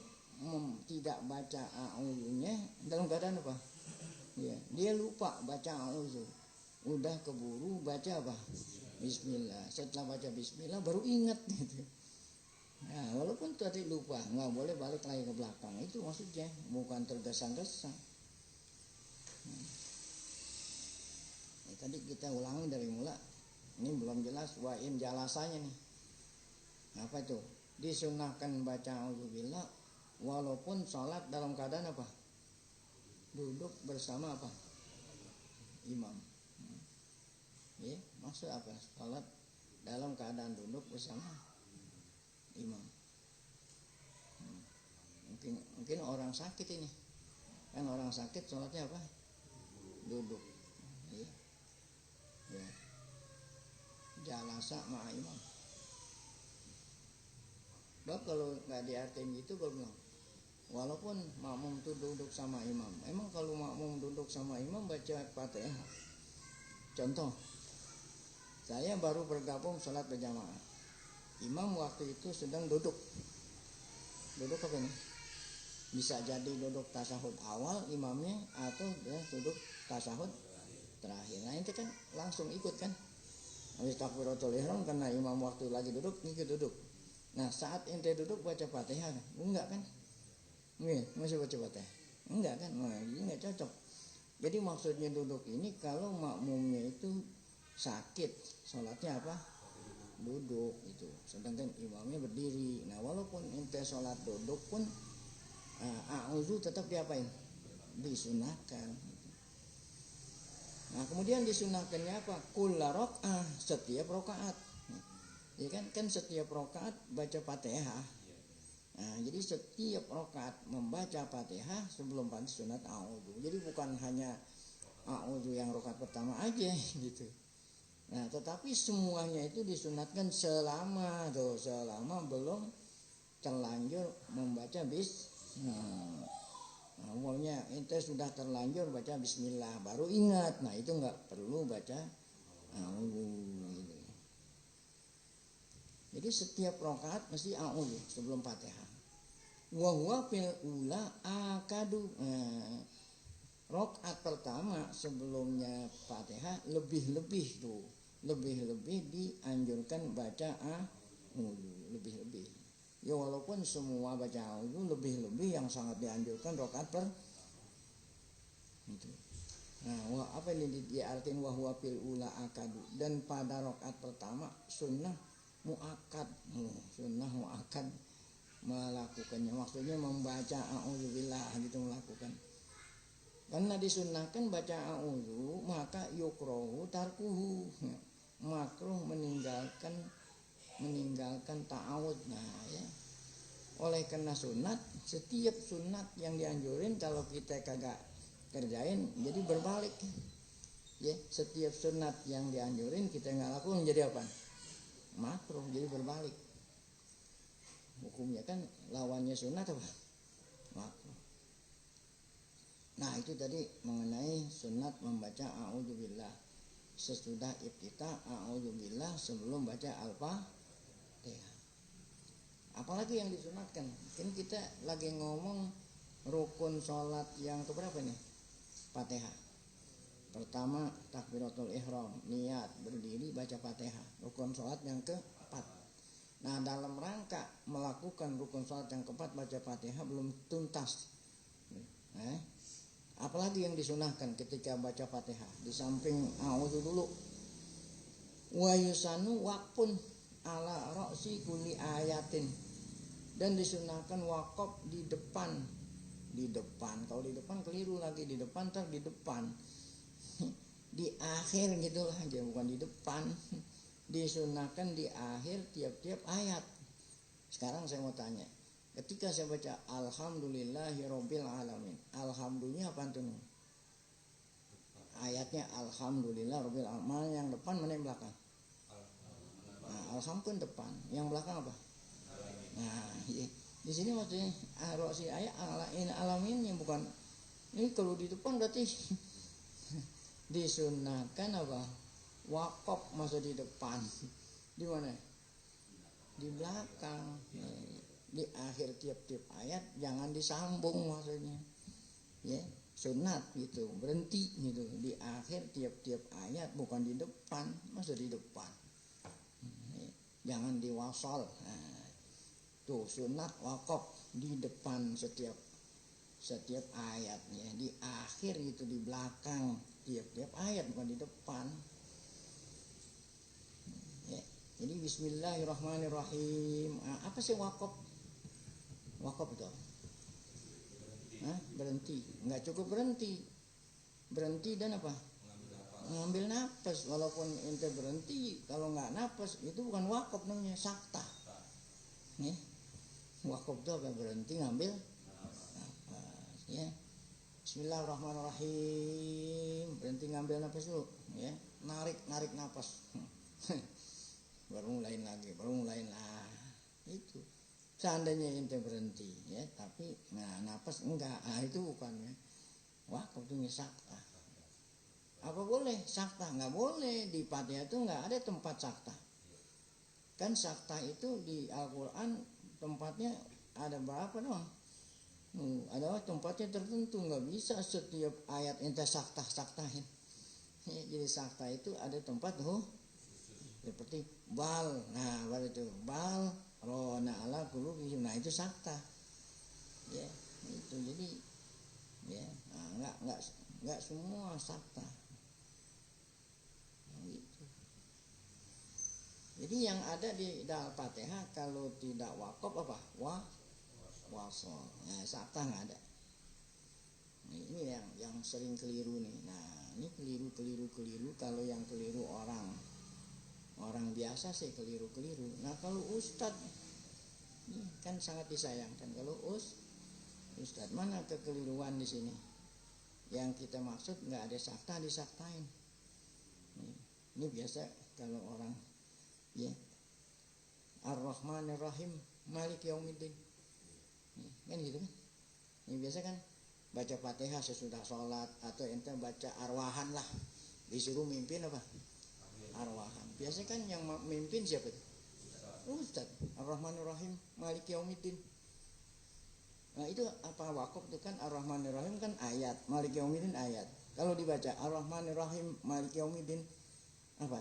tidak baca a'udzunya dalam keadaan apa? Ya, dia lupa baca a'udzu. Udah keburu baca apa? Bismillah. Setelah baca bismillah baru ingat gitu. Nah, walaupun tadi lupa, nggak boleh balik lagi ke belakang. Itu maksudnya, bukan tergesa-gesa. Tadi kita ulangi dari mula. Ini belum jelas wa in jalasanya nih. Apa itu? Disunahkan baca auzubillah walaupun sholat dalam keadaan apa? Duduk bersama apa? Imam. Ya, maksud apa? Sholat dalam keadaan duduk bersama imam. Mungkin orang sakit ini. Kan orang sakit sholatnya apa? Duduk. Ya. Ya. Jalasa ma'a imam. Bah kalau nggak diartiin gitu kalau bilang, walaupun makmum itu duduk sama imam, emang kalau makmum duduk sama imam baca Fatihah. Contoh, saya baru bergabung sholat berjamaah. Imam waktu itu sedang duduk. Duduk apa nih? Bisa jadi duduk tasahud awal imamnya atau duduk tasahud terakhir. Nah itu kan langsung ikut kan. Habis takbiratul ihram karena imam waktu lagi duduk, ikut duduk. Nah saat ente duduk baca Fatihah kan? Enggak kan? Masih baca Fatihah? Enggak kan? Nah ini enggak cocok. Jadi maksudnya duduk ini kalau makmumnya itu sakit, sholatnya apa? Duduk itu. Sedangkan imamnya berdiri. Nah walaupun ente sholat duduk pun a'udzu tetap diapain? Disunahkan. Nah kemudian disunahkannya apa? Kulla rok'ah, setiap rokaat. Ya kan setiap rokaat baca Fatihah. Nah jadi setiap rokaat membaca Fatihah sebelum sunat a'udzu. Jadi bukan hanya a'udzu yang rokaat pertama aja gitu. Nah tetapi semuanya itu disunatkan selama belum terlanjur membaca Nah, umumnya ente sudah terlanjur baca bismillah baru ingat. Nah itu nggak perlu baca gitu. Jadi setiap rakaat mesti a'udzu sebelum Fatihah. Wa huwa fil ula akadu. Rakaat pertama sebelumnya Fatihah lebih-lebih dianjurkan baca a'udzu lebih-lebih. Ya walaupun semua baca itu lebih-lebih yang sangat dianjurkan rakaat per itu. Nah, apa ini diartikan wahwa fil ula akadu, dan pada rakaat pertama sunnah muakkad. Sunnah muakkad melakukannya, maksudnya membaca a'udzubillah gitu melakukan. Karena disunnahkan baca a'udzu, maka yukrohu tarkuhu. Makruh meninggalkan ta'awud. Nah ya, oleh karena sunat, setiap sunat yang dianjurin kalau kita kagak kerjain jadi berbalik ya. Setiap sunat yang dianjurin kita nggak lakukan jadi apa? Makruh, jadi berbalik hukumnya kan. Lawannya sunat apa? Makruh. Nah itu tadi mengenai sunat membaca a'udzubillah sesudah iftitah, a'udzubillah sebelum baca al-Fatihah. Apalagi yang disunatkan? Kan kita lagi ngomong rukun sholat yang keberapa nih? Fatihah. Pertama takbiratul ihram, niat berdiri baca Fatihah. Rukun sholat yang keempat. Nah dalam rangka melakukan rukun sholat yang keempat baca Fatihah belum tuntas. Apalagi yang disunahkan ketika baca Fatihah? Di samping a'udzu dulu, wa yusanu waqfun ala ra'si kulli ayatin, dan disunahkan wakaf di depan. Kalau di depan keliru lagi, di depan di depan di akhir gitulah aja, bukan di depan. Disunahkan di akhir tiap-tiap ayat. Sekarang saya mau tanya, ketika saya baca alhamdulillahirabbil alamin, alhamdulillah apa tuh? Ayatnya alhamdulillahirabbil alamin. Mana yang depan, mana yang belakang? Alhamdulillah depan, yang belakang apa? Nah, di sini maksudnya rosi ayat alamin yang bukan ini. Kalau di depan berarti disunahkan apa? Wakaf masuk di depan. Di mana? Di belakang. Di akhir tiap-tiap ayat jangan disambung maksudnya. Ya, sunat gitu, berhenti gitu di akhir tiap-tiap ayat, bukan di depan, masuk di depan. Jangan diwasal. Nah, tuh sunat wakaf di depan setiap ayatnya, di akhir itu di belakang tiap-tiap ayat, bukan di depan. Jadi bismillahirrahmanirrahim. Apa sih wakaf? Wakaf itu berhenti. Nggak cukup berhenti. Berhenti dan apa? Ngambil napas. Walaupun ente berhenti, kalau nggak napas itu bukan wakaf namanya, sakta. Nih, wakaf itu apa? Berhenti ngambil napas. Ya. Bismillahirrahmanirrahim. Berhenti ngambil napas dulu. Ya, narik napas. Baru mulain lagi. Itu. Seandainya ente berhenti, ya, tapi napas enggak, itu bukan ya. Wakaf itu sakta. Apa boleh sakta? Enggak boleh. Di Fatihah itu enggak ada tempat sakta. Kan sakta itu di Al-Quran tempatnya ada berapa dong? Ada tempatnya tertentu, enggak bisa setiap ayat ente saktahin. Ya, jadi sakta itu ada tempat seperti bal. Nah, bal itu bal rona ala qulubihim. Nah, itu sakta. Ya, itu jadi ya, enggak semua sakta. Nah, gitu. Jadi yang ada di dalam Fatihah kalau tidak wakaf apa? Wasol. Nah, sakta enggak ada. Nah, ini yang sering keliru nih. Nah, ini keliru kalau yang keliru orang biasa sih keliru. Nah, kalau ustadz ini kan sangat disayangkan kalau ustadz, mana kekeliruan di sini? Yang kita maksud nggak ada sakta disaktain. Ini biasa kalau orang ya Ar-Rahmanir Rahim Maliki Yaumiddin. Kan gitu kan? Ini biasa kan baca Fatihah sesudah sholat atau ente baca arwahan lah. Disuruh mimpin apa? Arwahan. Biasanya kan yang mimpin siapa itu? Ustaz. Ar-Rahmanir Rahim Maliki Yaumiddin. Nah, itu apa wakaf itu kan Ar-Rahmanir Rahim kan ayat, Maliki Yaumiddin ayat. Kalau dibaca Ar-Rahmanir Rahim Maliki Yaumiddin apa?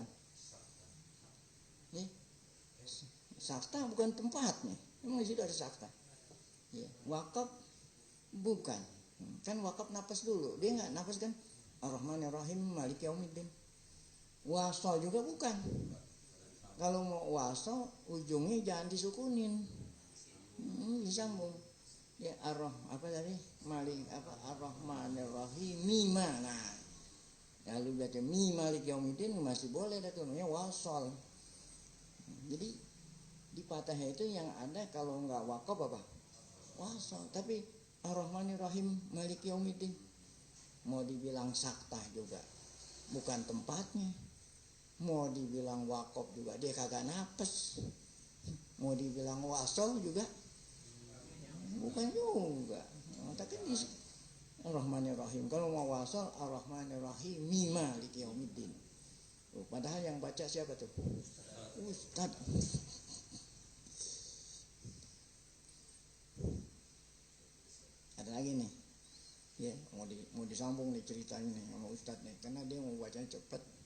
Nih. Sakta bukan tempatnya. Memang di situ ada sakta. Ya, wakaf bukan. Kan wakaf napas dulu. Dia enggak napas kan Ar-Rahmanir Rahim Maliki Yaumiddin. Wasol juga bukan. Kalau mau wasol ujungnya jangan disukunin, disambung. Ya apa tadi Malik apa Ar-Rahmanir Rahim mima. Nah, lalu baca mi Malik Yaumiddin masih boleh, itu namanya wasol. Jadi di Fatihah itu yang ada kalau nggak wakaf apa? Wasol. Tapi Ar-Rahmanir Rahim Malik Yaumiddin mau dibilang sakta juga bukan tempatnya. Mau dibilang wakaf juga dia kagak napes. Mau dibilang wasol juga bukan juga. Tapi di Ar-Rahmanir Rahim. Kalau mau wasol Ar-Rahmanir Rahim Maliki Yaumiddin. Padahal yang baca siapa tuh? Ustaz. Ada lagi nih. Ya, mau disambung nih ceritanya nih sama Ustaz nih karena dia mau bacanya cepat.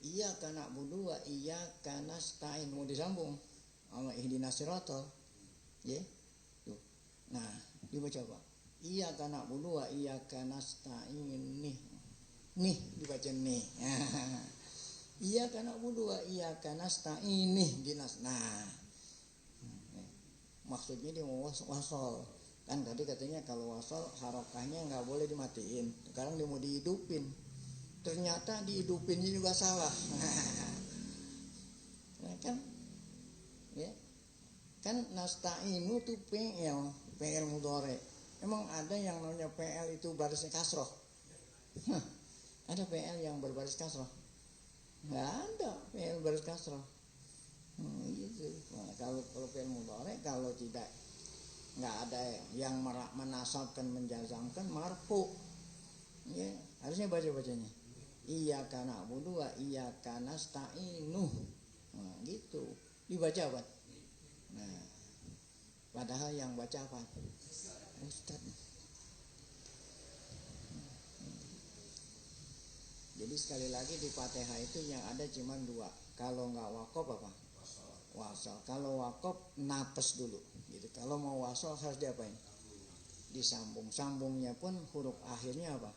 Iyyaka na'budu wa iyyaka nasta'in, mau disambung sama ihdinas siratal. Ya. Tuh. Nah, dibaca apa? Iyyaka na'budu wa iyyaka nasta'in nih dibaca nih. Iyyaka na'budu wa iyyaka nasta'in dinas. Nah. Maksudnya dia mau wasol. Kan tadi katanya kalau wasol harokahnya nggak boleh dimatiin. Sekarang dia mau dihidupin. Ternyata dihidupinnya juga salah. Nah, kan ya. Kan nasta'inu tuh PL mudhari. Emang ada yang namanya PL itu barisnya kasroh? Ada PL yang berbaris kasroh? Nggak ada PL baris kasroh. Gitu. Nah, kalau PL mudhari kalau tidak nggak ada yang menasabkan menjazamkan marfu. Ya, harusnya bacanya. Iyyaka na'budu wa iyyaka nasta'inu. Nah, gitu. Dibaca apa? Nah, padahal yang baca apa? Ustaz. Jadi sekali lagi di Fatihah itu yang ada cuma dua. Kalau nggak wakaf apa? Wasol. Kalau wakaf napes dulu. Gitu. Kalau mau wasol harus diapain? Disambung. Sambungnya pun huruf akhirnya apa?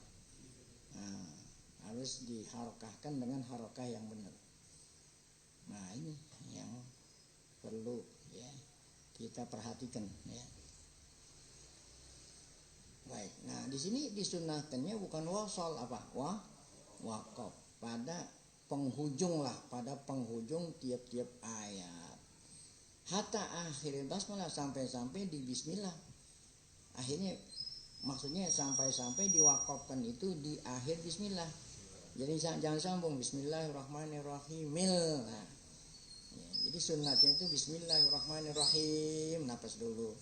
Nah, harus diharokahkan dengan harokah yang benar. Nah ini yang perlu ya kita perhatikan ya. Baik. Nah di sini disunahkannya bukan wasol apa wakaf pada penghujung lah, pada penghujung tiap-tiap ayat. Hatta akhir basmalah sampai-sampai di bismillah. Akhirnya maksudnya sampai-sampai diwakafkan itu di akhir bismillah. Jadi jangan sambung bismillahirrahmanirrahim. Nah, ya, jadi sunnatnya itu bismillahirrahmanirrahim. Napas dulu.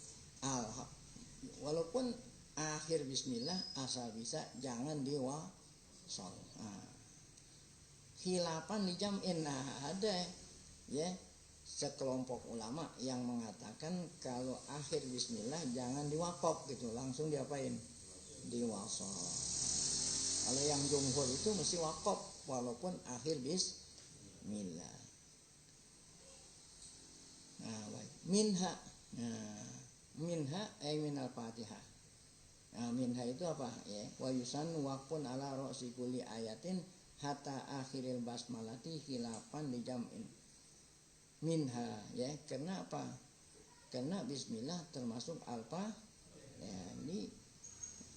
Walaupun akhir bismillah asal bisa jangan diwasol. Nah, khilafan li jam'in. Nah, ada ya sekelompok ulama yang mengatakan kalau akhir bismillah jangan diwakaf gitu, langsung diapain? Diwasol. Kalau yang jumhur itu mesti wakaf walaupun akhir bismillah. Nah, baik. Minha. Nah, minha ay minal Fatihah. Nah, minha itu apa ya? Wa yusannu waqfun ala ra'si kulli ayatin hatta akhiril basmalati khilafan li jam'in. Minha ya, karena apa? Karena bismillah termasuk alfa. Ya, ini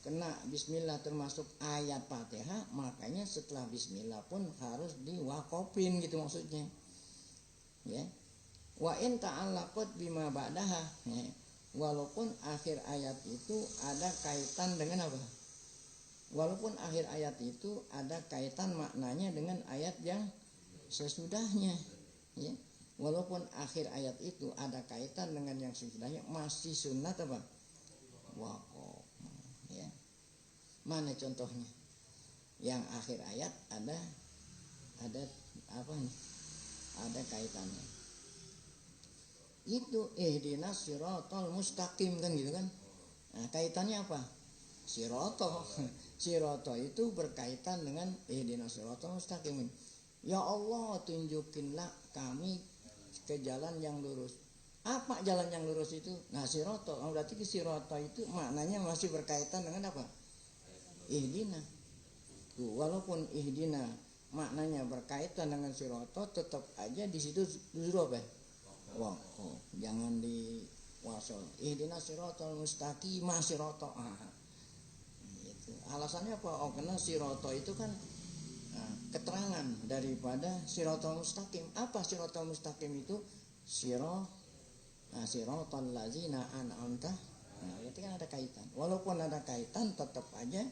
kena bismillah termasuk ayat Fatihah, makanya setelah bismillah pun harus diwakofin gitu maksudnya. Ya. Wa in ta'allaqat bima ba'daha. Ya. Walaupun akhir ayat itu ada kaitan dengan apa? Walaupun akhir ayat itu ada kaitan maknanya dengan ayat yang sesudahnya, ya. Walaupun akhir ayat itu ada kaitan dengan yang sesudahnya, masih sunat apa? Wakaf. Ya. Mana contohnya? Yang akhir ayat ada apa nih? Ada kaitannya. Itu ihdinas siratal mustaqim kan gitu kan? Nah, kaitannya apa? Siratal. Siratal itu berkaitan dengan ihdinas siratal mustaqim. Ya Allah, tunjukinlah kami ke jalan yang lurus. Apa jalan yang lurus itu? Nah, siratal. Berarti siratal itu maknanya masih berkaitan dengan apa? Ihdina. Tuh, walaupun ihdina maknanya berkaitan dengan siratal, tetap aja di situ dulu apa? Wakaf. Jangan diwasol. Ihdina siratal mustaqim, siratal. Itu. Alasannya apa? Oh, karena siratal itu kan keterangan daripada siratal mustaqim. Apa siratal mustaqim itu? Siratal ladzina an'amta. Nah, berarti kan ada kaitan. Walaupun ada kaitan, tetap aja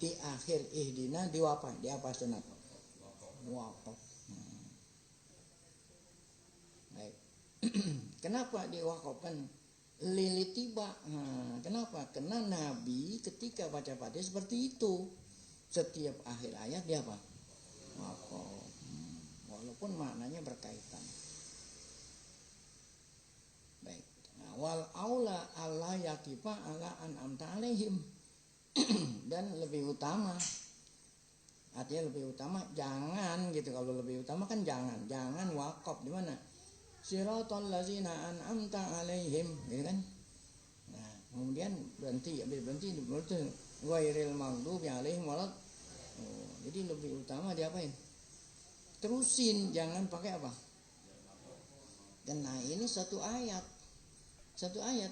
di akhir ihdina di apa sunat? Wakaf. Baik. Kenapa diwakafkan? Lilitiba. Kenapa? Karena Nabi ketika baca Fatihah seperti itu. Setiap akhir ayat dia apa? Wakaf. Walaupun maknanya berkaitan. Baik. Nah, wal aula alla yaqifa ala an'amta alaihim. Dan lebih utama, artinya lebih utama jangan gitu. Kalau lebih utama kan jangan wakaf di mana? Siratal ladzina an'amta alaihim, gitu kan? Nah, kemudian berhenti ghairil maghdubi alaihim walad. Jadi lebih utama diapain? Terusin, jangan pakai apa? Karena ini satu ayat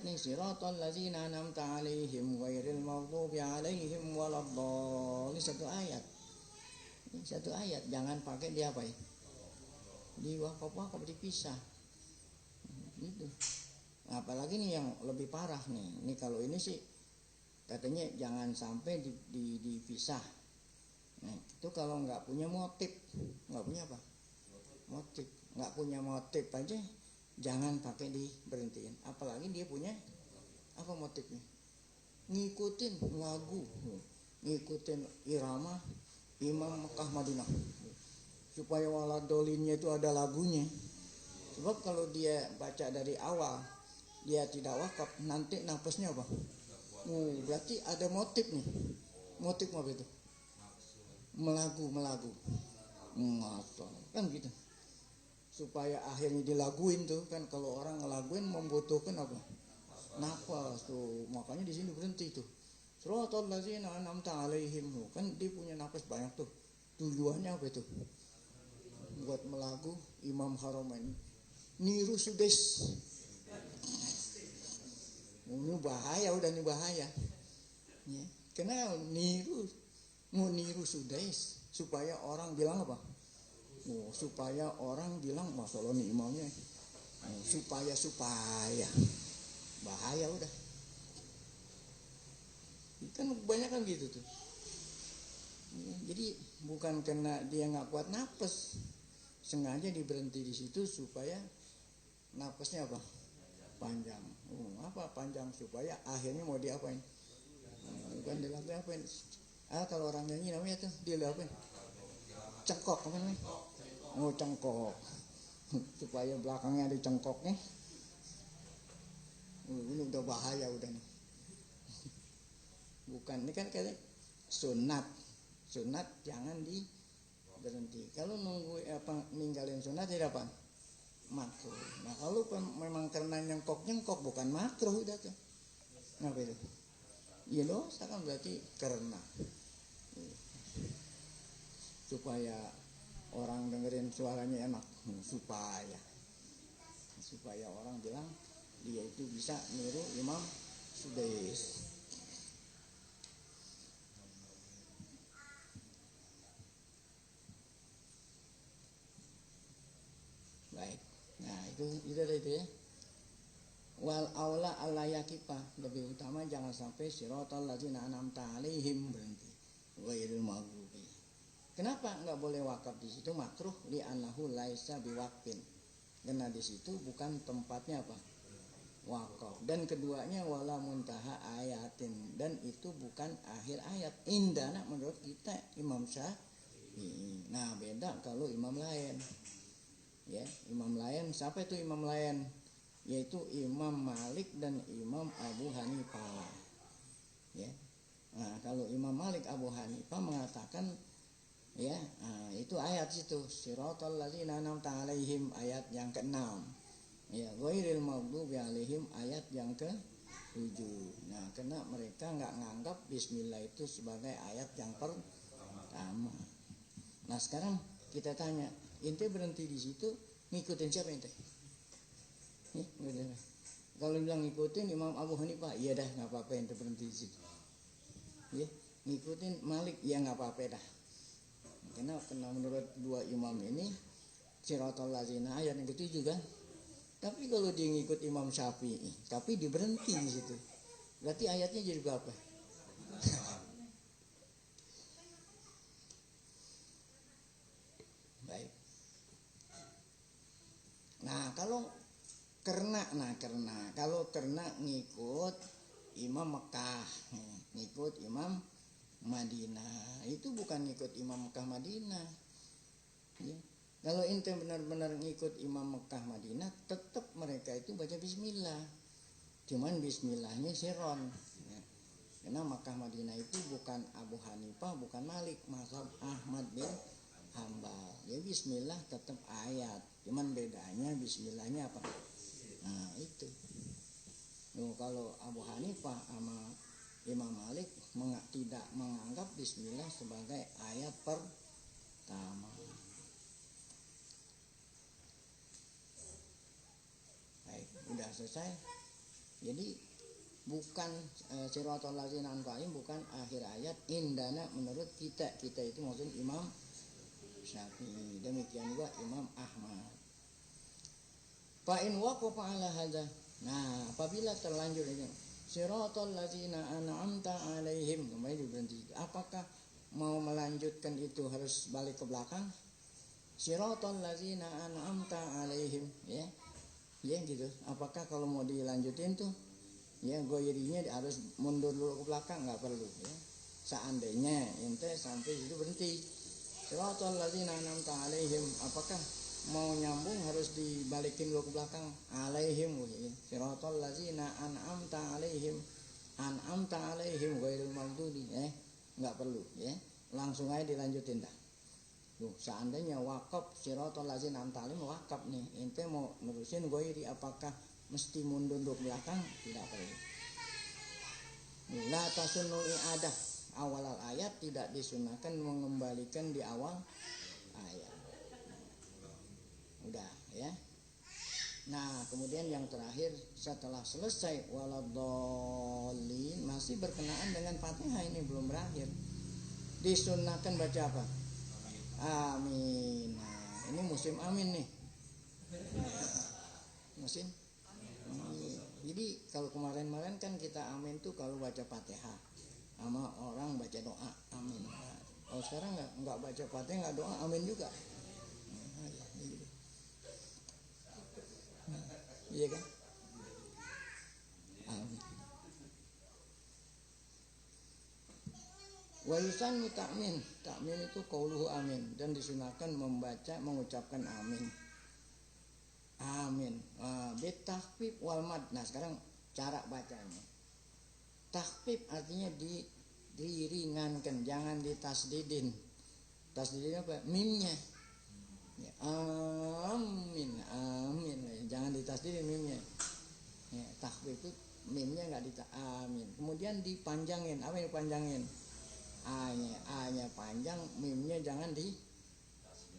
nih, siratal ladzina an'amta alaihim ghairil maghdubi alaihim waladdallin. Ini satu ayat. Ini satu ayat, jangan pakai diapain? Diwakaf dipisah. Gitu. Apalagi nih yang lebih parah nih. Ini kalau ini sih katanya jangan sampai dipisah. Nah, itu kalau nggak punya motif, nggak punya apa? Motif, nggak punya motif aja jangan pakai diberhentiin. Apalagi dia punya apa motifnya? Ngikutin lagu, ngikutin irama Imam Mekah Madinah. Supaya waladolinnya itu ada lagunya. Sebab kalau dia baca dari awal dia tidak wakaf, nanti nafasnya apa? Berarti ada motif nih. Motif apa itu? Melagu. Kan gitu. Supaya akhirnya dilaguin tuh kan, kalau orang ngelaguin membutuhkan apa? Nafas tuh. Makanya di sini berhenti tuh. Siratal ladzina an'amta alaihim. Kan dia punya nafas banyak tuh. Tujuannya apa itu? Buat melagu Imam Haramain niru Sudes. Ini bahaya, udah ini bahaya. Ya. Kenapa mau niru Sudes supaya orang bilang apa? Supaya orang bilang masalah nih imamnya. Supaya bahaya udah. Kan kebanyakan gitu tuh. Ya, jadi bukan karena dia nggak kuat napas, sengaja diberhenti di situ supaya napasnya apa? Panjang. Apa panjang supaya akhirnya mau diapain? Bukan dilakuin apain? Kalau orang nyanyi namanya tuh dia diapain? Cengkok apa namanya? Cengkok. Supaya belakangnya ada cengkoknya. Ini udah bahaya udah nih. Bukan, ini kan kayak sunat jangan berhenti. Kalau nunggu ninggalin sunat tidak apa? Makruh. Nah kalau memang karena nyengkok bukan makruh udah tuh. Ngapa itu? Iya dosa kan berarti karena supaya orang dengerin suaranya enak, supaya orang bilang dia itu bisa niru Imam Sudais. Baik. Nah, itu ya. Wal aula alla yakifa, lebih utama jangan sampai siratal ladzina an'amta 'alaihim berhenti. Ghairil maghdubi. Kenapa enggak boleh wakaf di situ? Makruh li annahu laisa biwaqfin. Karena di situ bukan tempatnya apa? Wakaf. Dan keduanya wala muntaha ayatin, dan itu bukan akhir ayat. Indana menurut kita Imam Syafi'i. Nah, beda kalau imam lain. Ya, imam lain, siapa itu imam lain? Yaitu Imam Malik dan Imam Abu Hanifah. Ya. Nah, kalau Imam Malik Abu Hanifah mengatakan ya, itu ayat situ siratal ladzina an'amta 'alaihim ayat yang ke-6. Ya, ghairil maghdubi 'alaihim ayat yang ke-7. Nah, karena mereka enggak nganggap bismillah itu sebagai ayat yang pertama. Nah, sekarang kita tanya, ente berhenti di situ ngikutin siapa ente? Kalau bilang ngikutin Imam Abu Hanifah, iya dah nggak apa-apa ente berhenti di situ. Ya, ngikutin Malik, ya nggak apa-apa dah. Karena menurut dua imam ini siratal ladzina ayat yang ke-7 kan. Tapi kalau dia ngikut Imam Syafi'i, tapi dia berhenti di situ, berarti ayatnya jadi berapa? Baik. Nah, karena ngikut Imam Mekah, ngikut Imam Madinah, itu bukan ngikut Imam Mekah Madinah. Ya. Kalau ente benar-benar ngikut Imam Mekah Madinah, tetap mereka itu baca bismillah. Cuman bismillahnya sirron. Ya. Karena Mekah Madinah itu bukan Abu Hanifah, bukan Malik, mazhab Ahmad bin Hambal. Ya bismillah tetap ayat. Cuman bedanya bismillahnya apa? Nah, itu. Kalau Abu Hanifah sama Imam Malik tidak menganggap bismillah sebagai ayat pertama. Baik, udah selesai. Jadi bukan siratal ladzina an'amta 'alaihim bukan akhir ayat. Indana menurut kita itu maksudnya Imam Syafi'i, demikian juga Imam Ahmad. Fa in waqafa 'ala hadza. Nah, apabila terlanjur ini siratal ladzina an'amta 'alaihim, kembali berhenti. Apakah mau melanjutkan itu harus balik ke belakang? Siratal ladzina an'amta 'alaihim, ya. Ya gitu. Apakah kalau mau dilanjutin tuh ya goyerinya harus mundur dulu ke belakang? Enggak perlu, ya. Seandainya ente sampai itu berhenti siratal ladzina an'amta 'alaihim, apakah mau nyambung harus dibalikin dulu ke belakang? Alaihim, siratal ladzina an'amta 'alaihim ghairil maghdubi, enggak perlu, ya. Langsung aja dilanjutin dah. Seandainya wakaf siratal ladzina an'amta 'alaihim wakaf nih, ente mau nerusin ghairi, apakah mesti mundur dulu ke belakang? Tidak perlu. La tasunnul i'adah, awal ayat tidak disunahkan mengembalikan di awal ayat. Udah ya. Nah, kemudian yang terakhir setelah selesai waladhdallin masih berkenaan dengan Fatihah, ini belum berakhir. Disunnahkan baca apa? Amin. Nah, ini musim amin nih. Musim amin. Jadi kalau kemarin-kemarin kan kita amin tuh kalau baca Fatihah sama orang baca doa amin. Nah, kalau sekarang nggak baca Fatihah nggak doa amin juga. Nah, gitu. Iya kan? Amin. Wa yusannu ta'min. Ta'min itu qauluhu amin dan disunahkan mengucapkan amin. Amin. Bit takhfif wal mad. Nah, sekarang cara bacanya. Takhfif artinya diringankan, jangan ditasdidin. Tasdidin apa? Mimnya. Ya, amin, amin. Jangan ditasdidin mimnya. Ya, takhfif itu mimnya enggak amin. Kemudian dipanjangin. Apa yang dipanjangin? A-nya panjang, mimnya jangan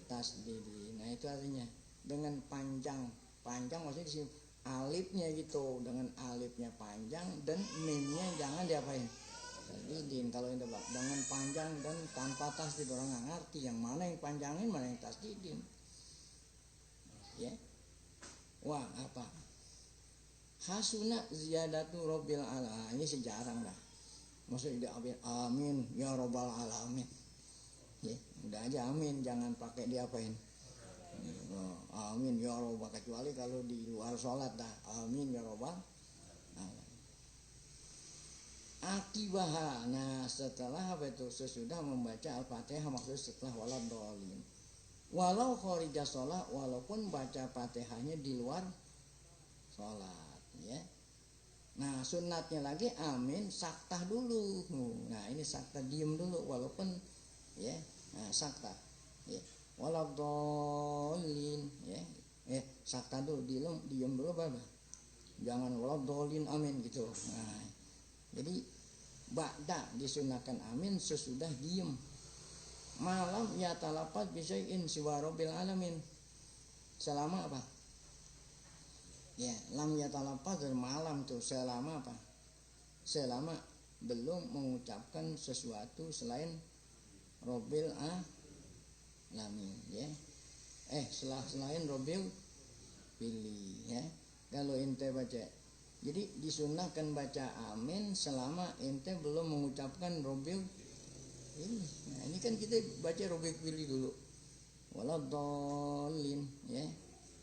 ditasdidin. Nah, itu artinya dengan panjang maksudnya di sini alifnya gitu, dengan alifnya panjang dan mimnya jangan diapain? Tasdidin. Kalau itu dengan panjang dan tanpa tasdid orang nggak ngerti yang mana yang panjangin, mana yang tasdidin. Ya. Wah, apa? Hasuna ziyadatu rabbil alamin. Ini sejarang lah. Maksudnya amin ya robbal alamin. Ya, udah aja amin, jangan pakai diapain. Amin ya robbal, kecuali kalau di luar sholat dah amin ya robbal alamin. Akibah. Nah, setelah apa itu? Sesudah membaca Al-Fatihah, maksudnya setelah waladhdallin. Walau kharija sholat, walaupun baca Fatihahnya di luar sholat, ya. Nah, sunatnya lagi amin saktah dulu. Nah, ini saktah diem dulu walaupun ya. Nah, saktah. Ya. Waladhdallin, ya. Saktah dulu, diem dulu apa? Jangan waladhdallin amin gitu. Nah, jadi ba'da disunahkan amin sesudah diem. Malam ya talafaz bisyai'in siwa rabbil alamin. Selama apa? Ya, lam yatalafaz dari malam tuh selama apa? Selama belum mengucapkan sesuatu selain Rabbil alamin, ya. Selain Rabbil pilih, ya. Kalau ente baca, jadi disunahkan baca amin selama ente belum mengucapkan Rabbil pilih. Nah, ini kan kita baca Rabbil pilih dulu. Waladhdallin, ya.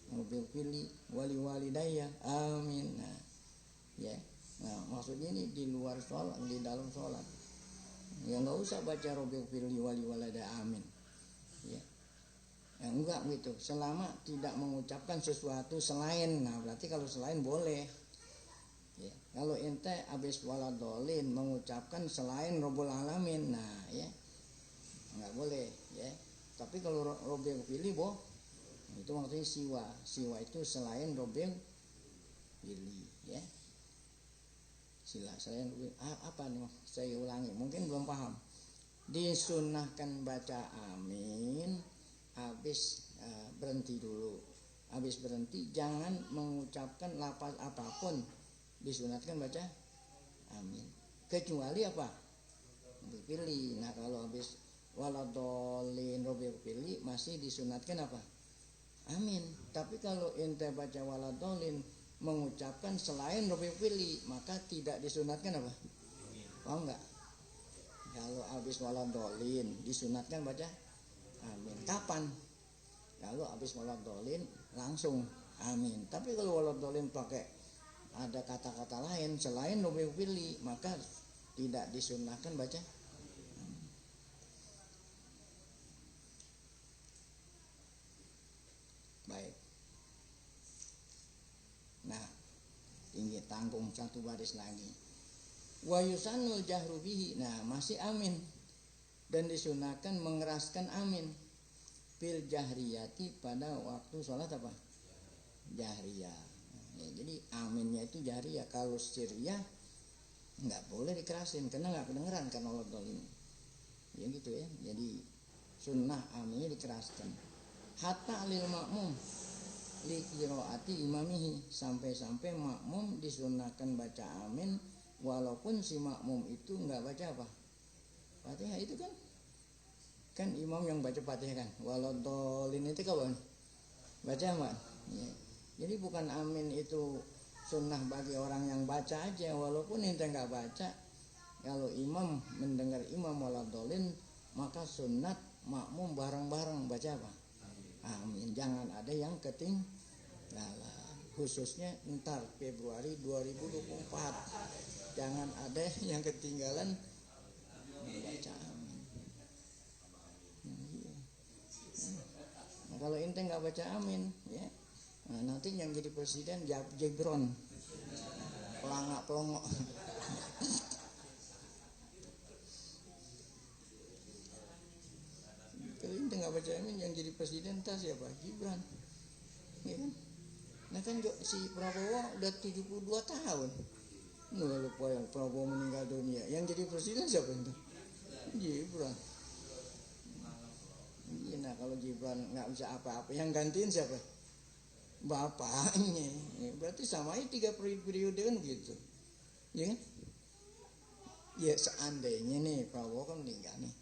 Mobil pilih wali walidayya amin. Nah, ya. Nah, maksudnya ini di luar sholat, di dalam sholat. Ya nggak usah baca robil pilih wali walidayya amin. Ya. Enggak gitu. Selama tidak mengucapkan sesuatu selain. Nah, berarti kalau selain boleh. Ya. Kalau ente habis waladhdallin mengucapkan selain robbul alamin, nah ya nggak boleh. Ya. Tapi kalau robil pilih itu maksudnya siwa itu selain robel pilih, ya. Selain robel apa nih, saya ulangi mungkin belum paham. Disunahkan baca amin habis berhenti dulu. Habis berhenti jangan mengucapkan lafaz apapun, disunahkan baca amin kecuali apa? Pilih. Nah, kalau habis waladhdallin robel pilih masih disunatkan apa? Amin. Tapi kalau ente baca waladhdallin mengucapkan selain Rabbil pilih, maka tidak disunatkan apa? Paham enggak? Kalau habis waladhdallin disunatkan baca amin. Kapan? Kalau habis waladhdallin langsung amin. Tapi kalau waladhdallin pakai ada kata-kata lain selain Rabbil pilih, maka tidak disunatkan baca amin. Baik. Nah, tinggi tanggung satu baris lagi. Wa yusannul jahru bihi. Nah, masih amin. Dan disunahkan mengeraskan amin bil jahriyati pada waktu sholat apa? Jahriyah. Ya, jadi aminnya itu jahriyah. Kalau sirriyah nggak boleh dikerasin karena nggak kedengeran kan Allah dolim. Ya gitu ya. Jadi sunnah aminnya dikeraskan. Hatta lil makmum. li qiraati imamihi, sampai-sampai makmum disunahkan baca amin walaupun si makmum itu enggak baca apa? Fatihah itu kan imam yang baca Fatihah kan. Waladhdallin itu kawan baca enggak? Ya. Jadi bukan amin itu sunnah bagi orang yang baca aja, walaupun ente enggak baca. Kalau imam mendengar imam waladhdallin, maka sunat makmum bareng-bareng baca apa? Amin. Jangan ada yang ketinggalan. Khususnya ntar Februari 2024. Jangan ada yang ketinggalan baca amin. Nah, kalau ente nggak baca amin, ya, nah, nanti yang jadi presiden Jebron, pelangak pelongok. Kalau ente nggak baca amin, yang jadi presiden tas siapa? Gibran, ya kan? Nah kan si Prabowo udah 72 tahun. Nggak lupa yang Prabowo meninggal dunia. Yang jadi presiden siapa itu? Gibran. Nah kalau Gibran nggak bisa apa-apa, yang gantiin siapa? Bapaknya. Berarti sama aja 3 periode kan gitu. Ya kan? Ya seandainya nih Prabowo kan meninggal nih,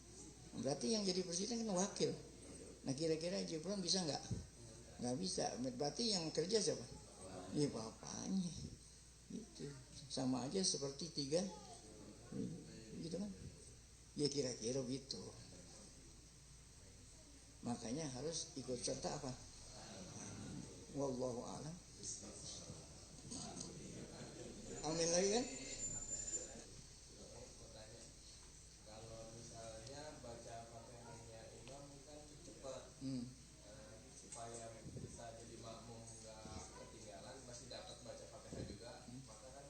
berarti yang jadi presiden kan wakil. Nah kira-kira Gibran bisa nggak? Nggak bisa. Berarti yang kerja siapa? Ya bapaknya. Gitu. Sama aja seperti 3 gitu kan. Ya kira-kira gitu. Makanya harus ikut serta apa? Wallahu a'lam. Amin lagi kan? Kalau misalnya baca Fatihahnya imam kan cepat, supaya bisa jadi makmum nggak ketinggalan, masih dapat baca Fatihah juga, maka kan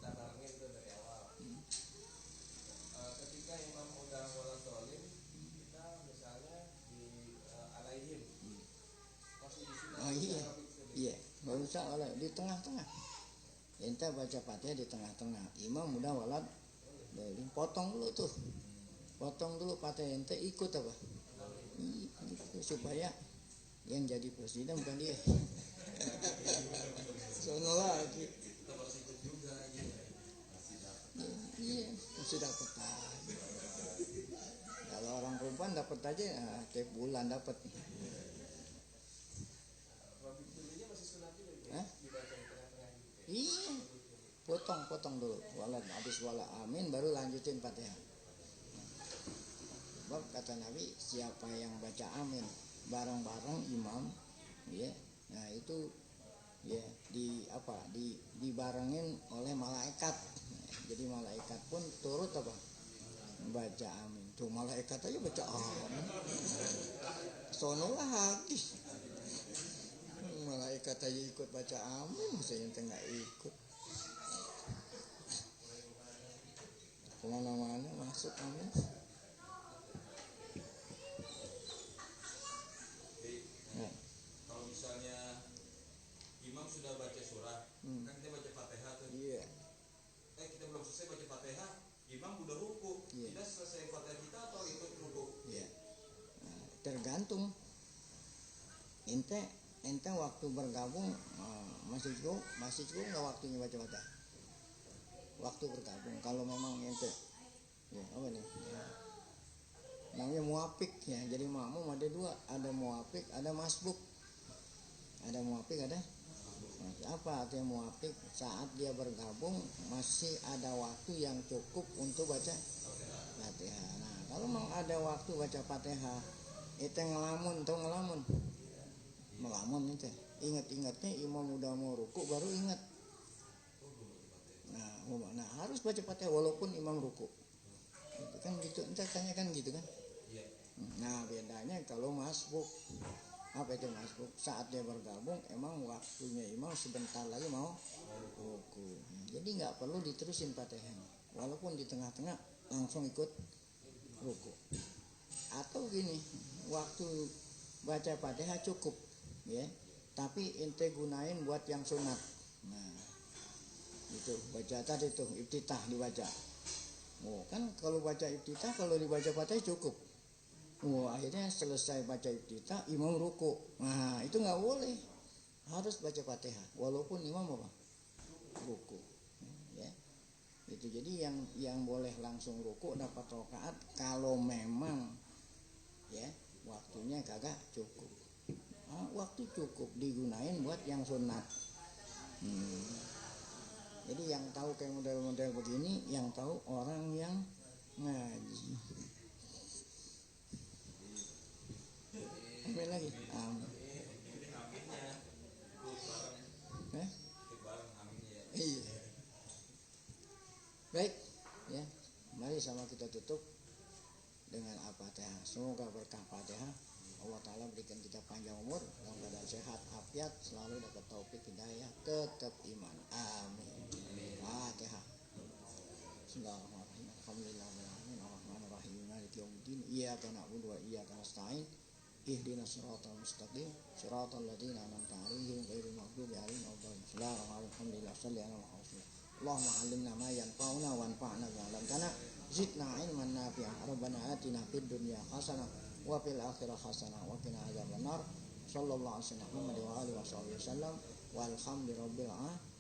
kita barengin itu dari awal. Ketika imam udah waladhdallin, kita misalnya di alaihim masih di sini. Oh iya, iya, nggak usah oleh di tengah-tengah. Ente baca Fatihah di tengah-tengah. Imam udah walad, potong dulu tuh, potong dulu Fatihah, ente ikut apa? Gitu, supaya yang jadi presiden bukan dia. Sono lagi. Iya, mesti dapat aja. Kalau orang perempuan dapat aja, tiap bulan dapat. Iya, potong dulu. Habis wala amin baru lanjutin Fatihah. Sebab kata Nabi, siapa yang baca amin bareng-bareng imam, ya, nah itu ya dibarengin oleh malaikat. Jadi malaikat pun turut apa? Baca amin. Tuh malaikat aja baca amin. Sono lagi. Malaikat aja ikut baca amin, masa ente nggak ikut? Kemana-mana masuk amin. Nah, kalau misalnya imam sudah baca surah, kan kita baca Fatihah tuh. Iya. Kita belum selesai baca Fatihah, imam udah ruku. Iya. Kita selesai Fatihah kita atau ikut ruku? Iya. Nah, tergantung. Ente waktu bergabung masih cukup nggak waktunya baca Fatihah? Waktu bergabung, kalau memang ente ya apa nih? Ya, namanya muafik ya. Jadi makmum ada 2, ada muafik, ada masbuk. Ada muafik, ada apa artinya muafik? Saat dia bergabung masih ada waktu yang cukup untuk baca Fatihah. Nah, kalau memang ada waktu baca Fatihah, itu ngelamun atau melamun itu. Ingat-ingatnya imam udah mau ruku baru ingat. Nah harus baca Fatihah walaupun imam ruku. Itu kan gitu, ente tanya kan gitu kan? Nah bedanya kalau masbuk. Apa itu masbuk? Saat dia bergabung emang waktunya imam sebentar lagi mau ruku. Jadi nggak perlu diterusin Fatihahnya, walaupun di tengah-tengah langsung ikut ruku. Atau gini, waktu baca Fatihah cukup, ya. Tapi ente gunain buat yang sunat. Nah, itu baca tadi tuh iftitah dibaca. Kan kalau baca iftitah, kalau dibaca Fatihah cukup. Akhirnya selesai baca iftitah imam ruku. Nah itu nggak boleh. harus baca Fatihah walaupun imam apa? Ruku. Ya. Itu jadi yang boleh langsung ruku dapat rakaat kalau memang ya waktunya kagak cukup. Waktu cukup digunain buat yang sunat. Jadi yang tahu kayak model-model begini, yang tahu orang yang ngaji. Amin lagi. Amin. Iya. Baik, ya. Mari sama kita tutup dengan Al-Fatihah. Semoga berkah Fatihah Allah Ta'ala berikan kita panjang umur dalam keadaan sehat, afiat, selalu dapat taufik hidayah, tetap iman. Amin. Fatihah. Bismillahirrahmanirrahim. Alhamdulillahirrahmanirrahim. Ar-Rahmanirrahim. Maliki yaumiddin. Iyyaka na'budu wa iyyaka nasta'in. Ihdinas siratal mustaqim. Siratal ladzina an'amta 'alaihim ghairil maghdubi 'alaihim waladdallin. Bismillahirrahmanirrahim. Alhamdulillah shalli ala Muhammad. Allahumma 'allimna ma yanfa'una wanfa'na bima 'allamtana. Zidna ilman nafi'an. Rabbana atina fid dunya hasanah wa fil akhirati hasanah wa qina adzabannar. Sallallahu alaihi wasallam wa alihi wasallam. Walhamdulillahirabbil alamin.